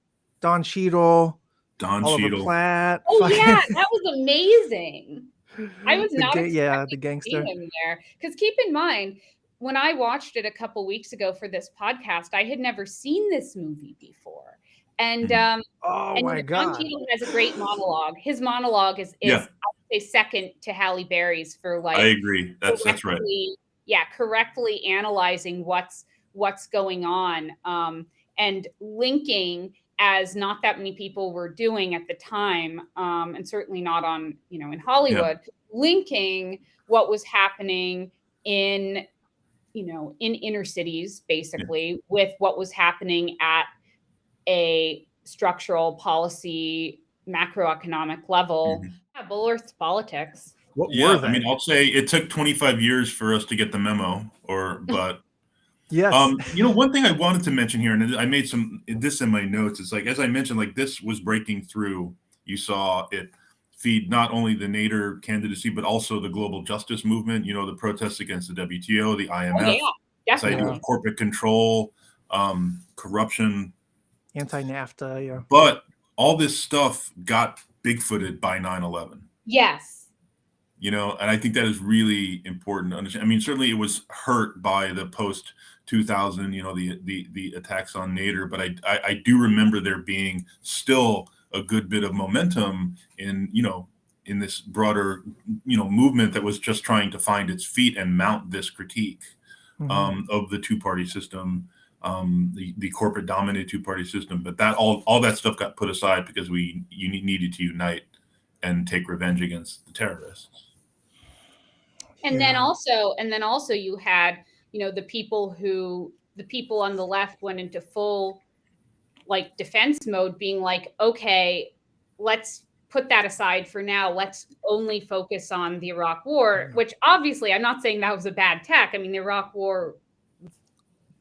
Don Cheadle, Oliver Platt.
Oh yeah, that was amazing. I was not
the
expecting
gangster
to see him there, because keep in mind, when I watched it a couple weeks ago for this podcast, I had never seen this movie before. And
oh my God,
Don Cheadle has a great monologue. His monologue is I would say second to Halle Berry's for like.
I agree. That's right.
Yeah, correctly analyzing what's going on, and linking, as not that many people were doing at the time, and certainly not on in Hollywood, linking what was happening in inner cities basically with what was happening at a structural policy macroeconomic level. Bulworth's politics.
What were they?
I mean, I'll say it took 25 years for us to get the memo, but
yes.
One thing I wanted to mention here, and I made this in my notes, is like, as I mentioned, like this was breaking through. You saw it feed not only the Nader candidacy, but also the global justice movement, the protests against the WTO, the IMF, this idea of corporate control, corruption.
Anti-NAFTA, yeah.
But all this stuff got big-footed by 9/11.
Yes.
And I think that is really important to understand. I mean, certainly it was hurt by the post-2000, the attacks on Nader, but I do remember there being still a good bit of momentum in this broader, movement that was just trying to find its feet and mount this critique of the two-party system, the corporate dominated two-party system. But that all that stuff got put aside because you needed to unite and take revenge against the terrorists.
And then also you had, the people on the left went into full like defense mode, being like, okay, let's put that aside for now. Let's only focus on the Iraq War, which obviously I'm not saying that was a bad tech. I mean, the Iraq War was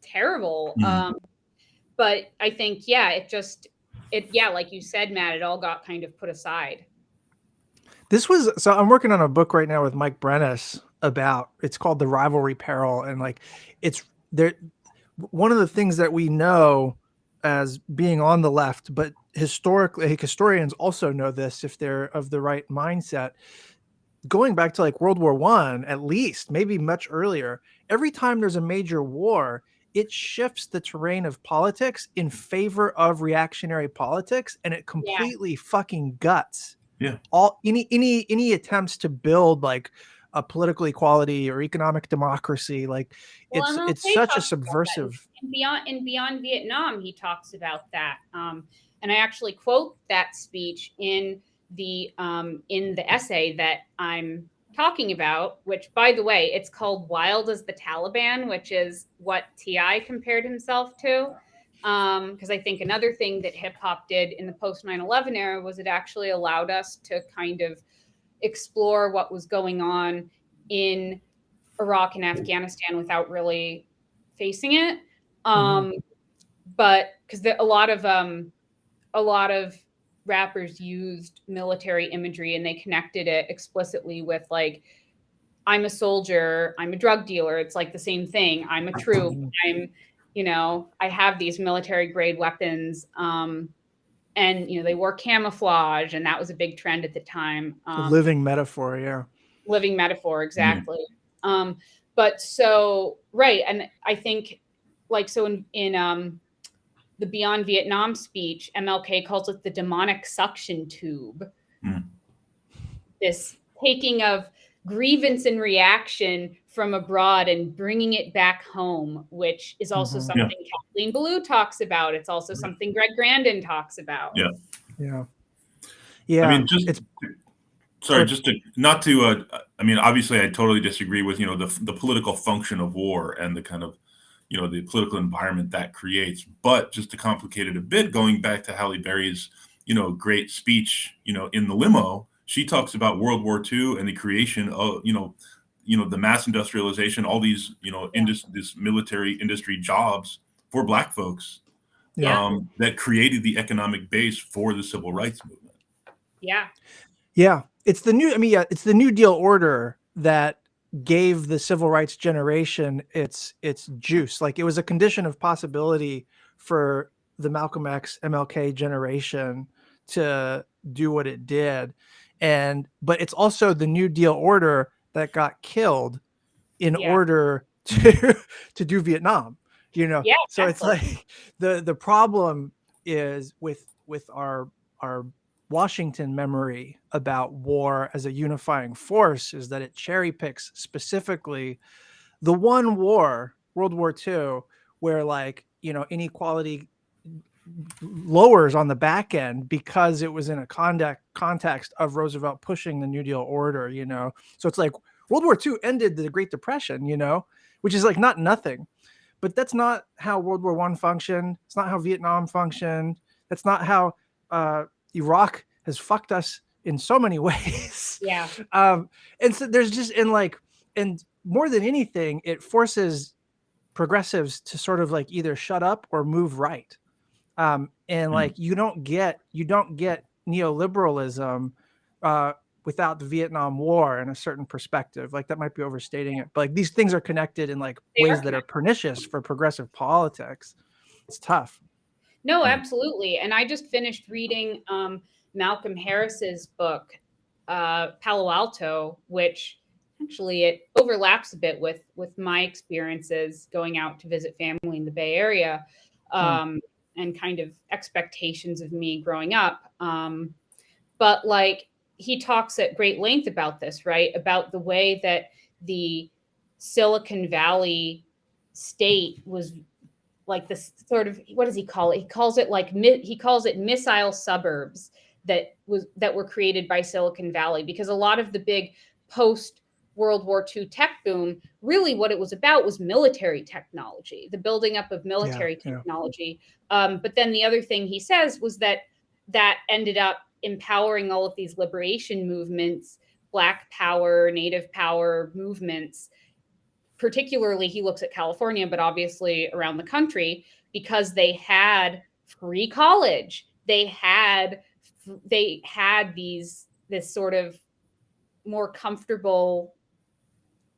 terrible. But I think, like you said, Matt, it all got kind of put aside.
So I'm working on a book right now with Mike Brennis it's called The Rivalry Peril. And like, it's there. One of the things that we know as being on the left, but historians also know this if they're of the right mindset, going back to like World War I, at least, maybe much earlier, every time there's a major war, it shifts the terrain of politics in favor of reactionary politics, and it completely fucking guts any attempts to build like a political equality or economic democracy. Like it's such a subversive.
And beyond Vietnam, he talks about that. And I actually quote that speech in the essay that I'm talking about, which, by the way, it's called Wild as the Taliban, which is what T.I. compared himself to. Because I think another thing that hip hop did in the post 9/11 era was it actually allowed us to kind of explore what was going on in Iraq and Afghanistan without really facing it. But because a lot of rappers used military imagery and they connected it explicitly with like, I'm a soldier, I'm a drug dealer. It's like the same thing. I'm a troop. I have these military grade weapons. And, they wore camouflage, and that was a big trend at the time.
Living metaphor. Yeah.
Living metaphor. Exactly. But so, right. And I think like, so in the Beyond Vietnam speech, MLK calls it the demonic suction tube. This taking of grievance and reaction from abroad and bringing it back home, which is also something Kathleen Belew talks about. It's also something Greg Grandin talks about.
Yeah.
I mean, just to not to. I mean, obviously, I totally disagree with the political function of war and the kind of the political environment that creates. But just to complicate it a bit, going back to Halle Berry's great speech in the limo, she talks about World War II and the creation of the mass industrialization, all these this military industry jobs for Black folks that created the economic base for the civil rights movement.
Yeah, it's the new. I mean, it's the New Deal order that gave the civil rights generation its juice. Like, it was a condition of possibility for the Malcolm X, MLK generation to do what it did, but it's also the New Deal order that got killed in order to do Vietnam. So it's like the problem is with our Washington memory about war as a unifying force is that it cherry picks specifically the one war, World War II, where inequality lowers on the back end because it was in a context of Roosevelt pushing the New Deal order, So it's like World War II ended the Great Depression, which is like not nothing. But that's not how World War I functioned. It's not how Vietnam functioned. That's not how Iraq has fucked us in so many ways. And so there's just and more than anything, it forces progressives to sort of either shut up or move right. You don't get neoliberalism without the Vietnam War in a certain perspective. That might be overstating it, but these things are connected in ways that are pernicious for progressive politics. It's tough.
No, absolutely. And I just finished reading Malcolm Harris's book, Palo Alto, which actually it overlaps a bit with my experiences going out to visit family in the Bay Area, and kind of expectations of me growing up. But he talks at great length about this, right? About the way that the Silicon Valley state was this sort of, what does he call it? He calls it missile suburbs that were created by Silicon Valley, because a lot of the big post World War II tech boom, really what it was about was military technology, the building up of military technology. But then the other thing he says was that ended up empowering all of these liberation movements, Black power, Native power movements. Particularly, he looks at California, but obviously around the country, because they had free college. They had this sort of more comfortable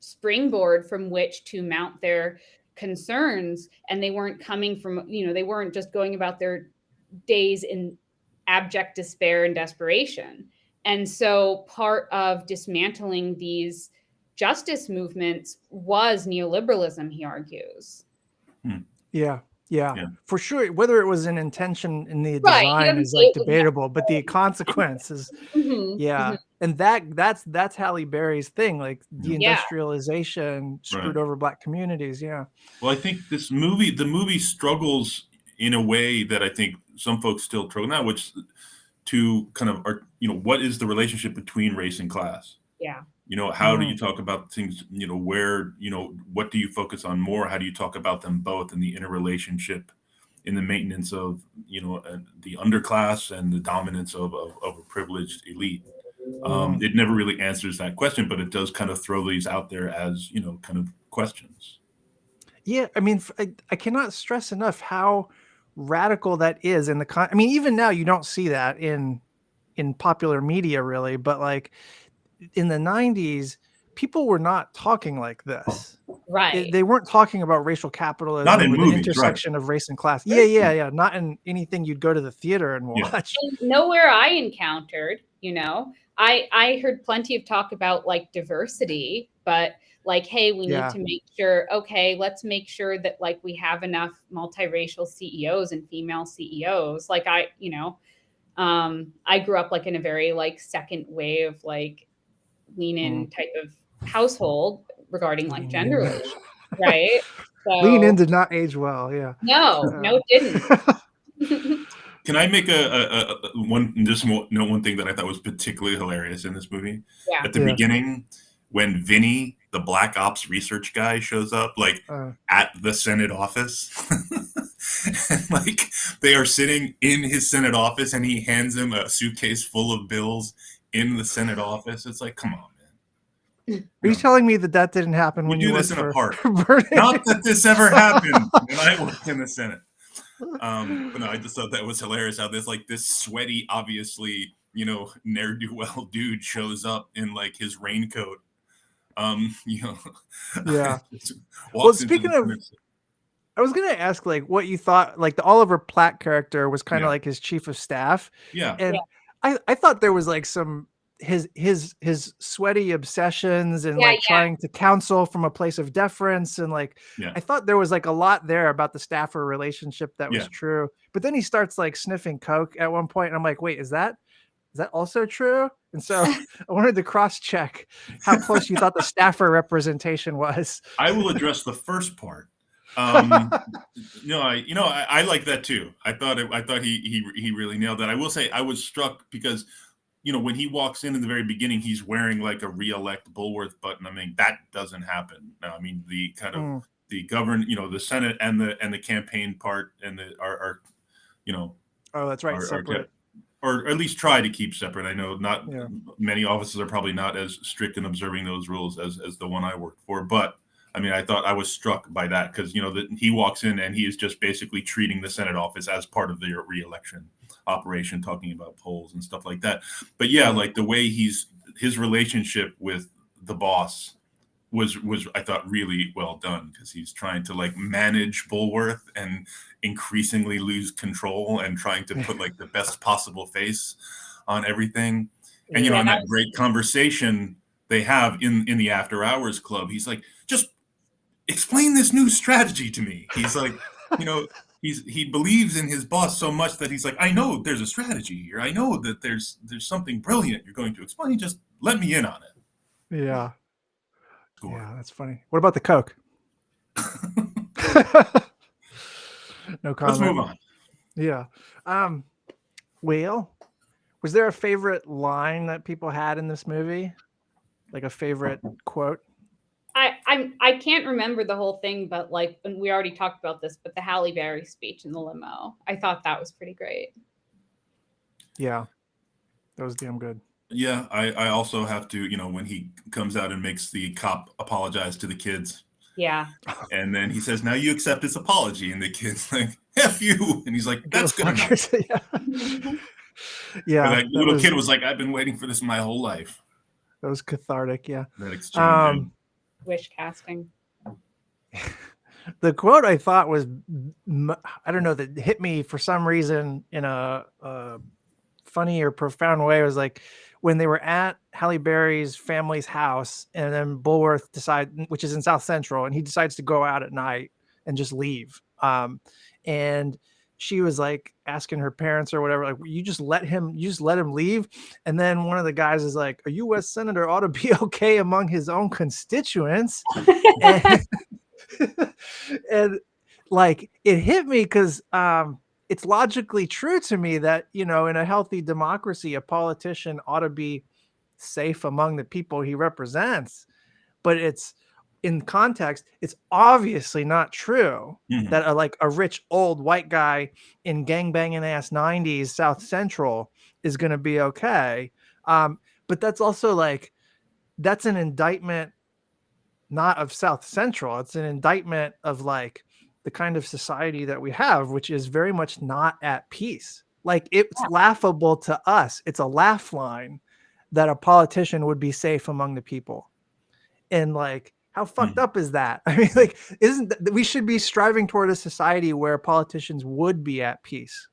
springboard from which to mount their concerns. And they weren't coming from, they weren't just going about their days in abject despair and desperation. And so part of dismantling these justice movements was neoliberalism, he argues.
Yeah, for sure. Whether it was an intention in the design is debatable, but the consequences, and that's Halle Berry's thing, the industrialization screwed over Black communities. Well,
I think the movie struggles in a way that I think some folks still struggle now, which to kind of what is the relationship between race and class? How do you talk about things, where, what do you focus on more? How do you talk about them both in the interrelationship, in the maintenance of, the underclass and the dominance of a privileged elite? It never really answers that question, but it does kind of throw these out there as, kind of questions.
Yeah, I mean, I cannot stress enough how radical that is in I mean, even now you don't see that in popular media really, but in the 90s, people were not talking like this.
Right.
They weren't talking about racial capitalism,
not in
or
movies,
the intersection of race and class.
Right.
Not in anything you'd go to the theater and watch.
And nowhere I encountered, I heard plenty of talk about like diversity, but like, hey, we need to make sure, okay, let's make sure that like we have enough multiracial CEOs and female CEOs. Like I grew up like in a very like second wave, like lean in type of household regarding like gender relations, right? So
Lean In did not age well. Yeah.
no, it didn't.
Can I make one thing that I thought was particularly hilarious in this movie?
Yeah.
At the beginning, when Vinny, the Black Ops research guy, shows up, like at the Senate office, and like they are sitting in his Senate office, and he hands him a suitcase full of bills in the Senate office. It's like, come on, man.
Are you telling me that didn't happen when you
do this
worked
in a
for
park? Not that this ever happened when I worked in the Senate. But no, I just thought that was hilarious how this sweaty, obviously, ne'er-do-well dude shows up in like his raincoat.
Yeah. Well, speaking of, I was gonna ask like what you thought, like the Oliver Platt character was kind of like his chief of staff.
Yeah.
And I thought there was like some his sweaty obsessions and trying to counsel from a place of deference, and like I thought there was like a lot there about the staffer relationship that was true. But then he starts like sniffing coke at one point, and I'm like, wait, is that also true? And so I wanted to cross-check how close you thought the staffer representation was.
I will address the first part. I like that too. I thought he really nailed that. I will say I was struck because when he walks in the very beginning, he's wearing like a re-elect Bulworth button. I mean, that doesn't happen. I mean, the kind of the the Senate and the campaign part and are
oh, that's right, separate.
Or at least try to keep separate. I know not many offices are probably not as strict in observing those rules as the one I worked for. But I mean, I was struck by that because, he walks in and he is just basically treating the Senate office as part of the re-election operation, talking about polls and stuff like that. But like the way his relationship with the boss was I thought really well done, because he's trying to like manage Bulworth and increasingly lose control and trying to put like the best possible face on everything. And in that great conversation they have in the after hours club, he's like, just explain this new strategy to me. He's like, he believes in his boss so much that he's like, I know there's a strategy here. I know that there's something brilliant you're going to explain. Just let me in on it.
Yeah. Yeah, that's funny. What about the coke? No comment.
Let's move on.
Yeah. Well, was there a favorite line that people had in this movie? Like a favorite quote?
I can't remember the whole thing, but like, and we already talked about this, but the Halle Berry speech in the limo, I thought that was pretty great.
Yeah, that was damn good.
Yeah, I also have to, when he comes out and makes the cop apologize to the kids.
Yeah.
And then he says, now you accept his apology. And the kid's like, F you. And he's like, that's good enough.
Yeah.
That little kid was like, I've been waiting for this my whole life.
That was cathartic. Yeah.
That exchange.
Wish casting.
The quote I thought was, I don't know, that hit me for some reason in a funny or profound way, was like when they were at Halle Berry's family's house, and then Bulworth which is in South Central, and he decides to go out at night and just leave. And she was like asking her parents or whatever, like, you just let him leave. And then one of the guys is like, a U.S. senator ought to be okay among his own constituents. And like, it hit me because it's logically true to me that, in a healthy democracy, a politician ought to be safe among the people he represents. But it's, in context, it's obviously not true that a rich old white guy in gangbanging ass 90s South Central is going to be okay. But that's also like, that's an indictment not of South Central. It's an indictment of like the kind of society that we have, which is very much not at peace. Like, it's laughable to us. It's a laugh line that a politician would be safe among the people. And like, how fucked up is that? I mean, like, we should be striving toward a society where politicians would be at peace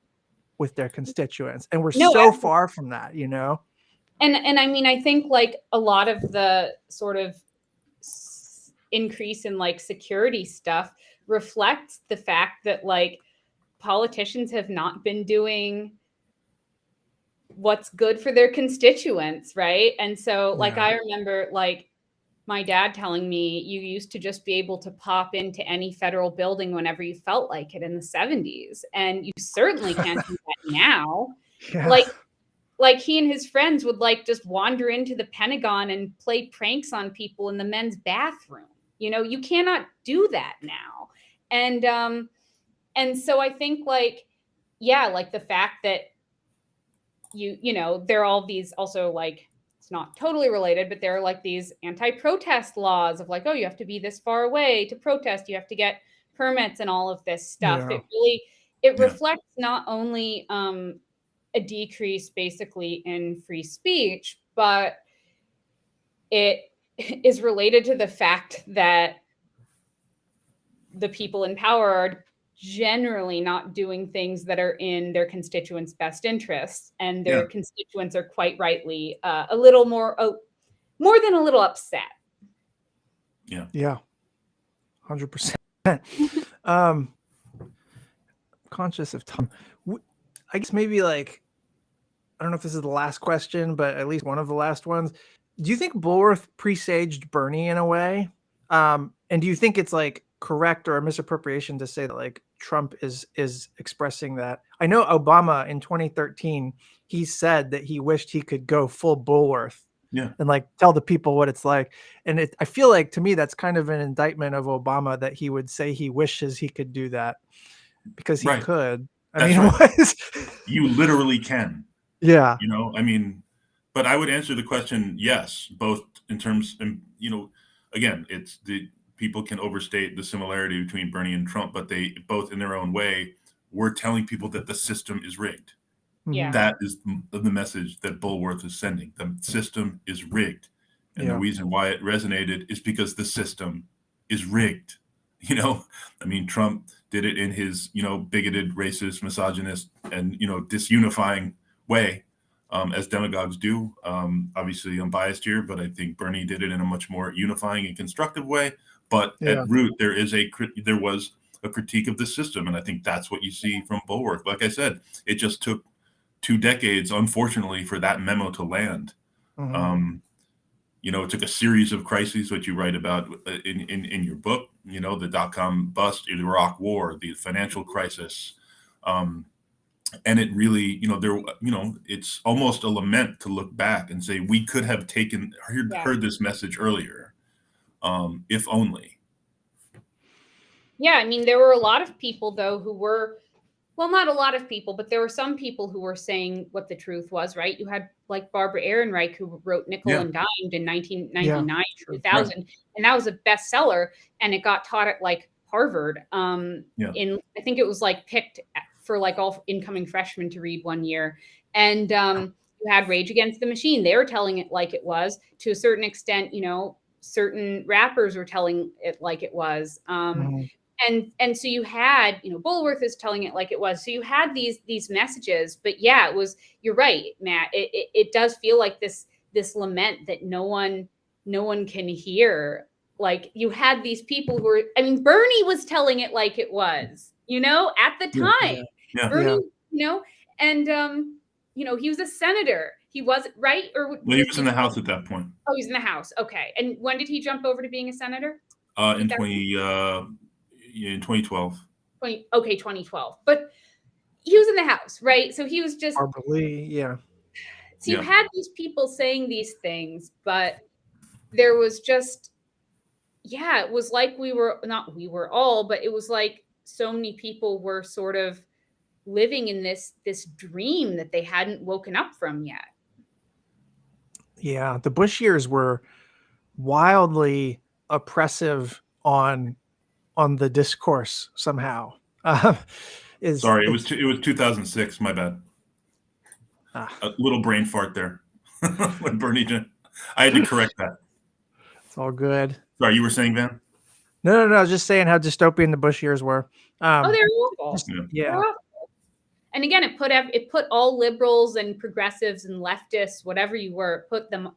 with their constituents. And we're so far from that,
And I mean, I think like a lot of the sort of increase in like security stuff reflects the fact that like politicians have not been doing what's good for their constituents, right? And so like I remember like my dad telling me you used to just be able to pop into any federal building whenever you felt like it in the 70s, and you certainly can't do that now.
Yeah.
Like he and his friends would like just wander into the Pentagon and play pranks on people in the men's bathroom. You know, you cannot do that now. And so I think like, yeah, like the fact that you know, there are all these also like, it's not totally related, but there are like these anti-protest laws of like, oh, you have to be this far away to protest, you have to get permits and all of this stuff.
Yeah.
It reflects not only a decrease basically in free speech, but it is related to the fact that the people in power are generally not doing things that are in their constituents' best interests, and their constituents are quite rightly a little more than a little upset.
Yeah, 100%. Conscious of time. I guess maybe like, I don't know if this is the last question, but at least one of the last ones. Do you think Bulworth presaged Bernie in a way? And do you think it's like correct or a misappropriation to say that like Trump is expressing that? I know Obama in 2013, he said that he wished he could go full Bulworth and like tell the people what it's like. And I feel like to me, that's kind of an indictment of Obama that he would say he wishes he could do that because he could. I mean,
you literally can.
Yeah.
You know, I mean, but I would answer the question, yes, both in terms, you know, again, it's the people can overstate the similarity between Bernie and Trump, but they both in their own way were telling people that the system is rigged.
Yeah.
That is the message that Bulworth is sending. The system is rigged. And the reason why it resonated is because the system is rigged. You know, I mean, Trump did it in his, you know, bigoted, racist, misogynist, and, you know, disunifying way, as demagogues do. Obviously, I'm biased here, but I think Bernie did it in a much more unifying and constructive way. But at root, there was a critique of the system, and I think that's what you see from Bulworth. Like I said, it just took 2 decades, unfortunately, for that memo to land. You know, it took a series of crises, which you write about in your book. You know, the .com bust, the Iraq War, the financial crisis. And it really, you know, it's almost a lament to look back and say we could have heard this message earlier, if only.
Yeah, I mean, there were a lot of people though who were, well, not a lot of people, but there were some people who were saying what the truth was, right? You had like Barbara Ehrenreich, who wrote Nickel and Dimed in 1999, 2000, and that was a bestseller, and it got taught at like Harvard. In I think it was like picked for like all incoming freshmen to read one year. And you had Rage Against the Machine. They were telling it like it was. To a certain extent, you know, certain rappers were telling it like it was. And so you had, you know, Bulworth is telling it like it was. So you had these messages, but yeah, it was, you're right, Matt. It does feel like this lament that no one can hear. Like you had these people who were, I mean, Bernie was telling it like it was, you know, at the time. Bernie, you know, and you know, he was a senator. He was, right? Or
well, he was in the House at that point.
Oh, he's in the House. Okay. And when did he jump over to being a senator?
In 2012.
2012. But he was in the House, right? So he was just
probably,
So you had these people saying these things, but there was just, it was like we were all, but it was like so many people were sort of living in this dream that they hadn't woken up from yet.
Yeah, the Bush years were wildly oppressive on the discourse somehow.
Sorry, it was 2006. My bad. A little brain fart there when Bernie did. I had to correct that.
It's all good.
Sorry, you were saying, Van?
No. I was just saying how dystopian the Bush years were.
They're awful.
Yeah.
and again, it put all liberals and progressives and leftists, whatever you were,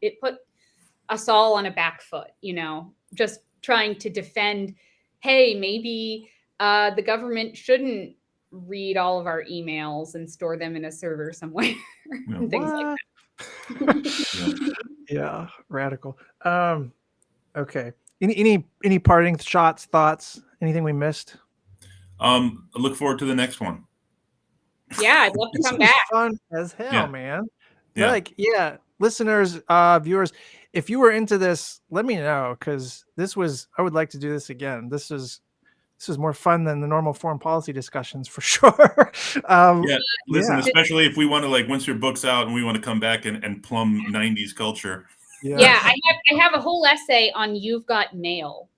it put us all on a back foot, just trying to defend, hey, maybe the government shouldn't read all of our emails and store them in a server somewhere and things like that.
Yeah, radical. Okay. Any parting shots, thoughts, anything we missed?
I look forward to the next one.
Yeah, I'd love to come back.
Fun as hell, man.
Yeah.
Like, listeners, viewers, if you were into this, let me know, because I would like to do this again. This is more fun than the normal foreign policy discussions, for sure.
Listen, especially if we want to, once your book's out and we want to come back and plumb 90s culture.
Yeah, I have a whole essay on You've Got Mail.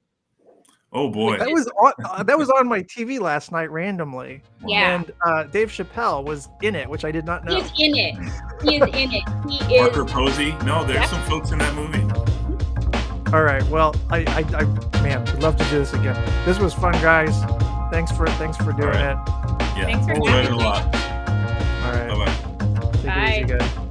Oh boy,
that was on my TV last night randomly.
Yeah,
and Dave Chappelle was in it, which I did not know.
He's in it. He is.
Parker Posey. No, there's some folks in that movie.
All right. Well, I man, would love to do this again. This was fun, guys. Thanks for doing it.
Yeah,
Thanks for
enjoyed it
having
a lot.
All right.
Bye-bye.
Take it easy, guys.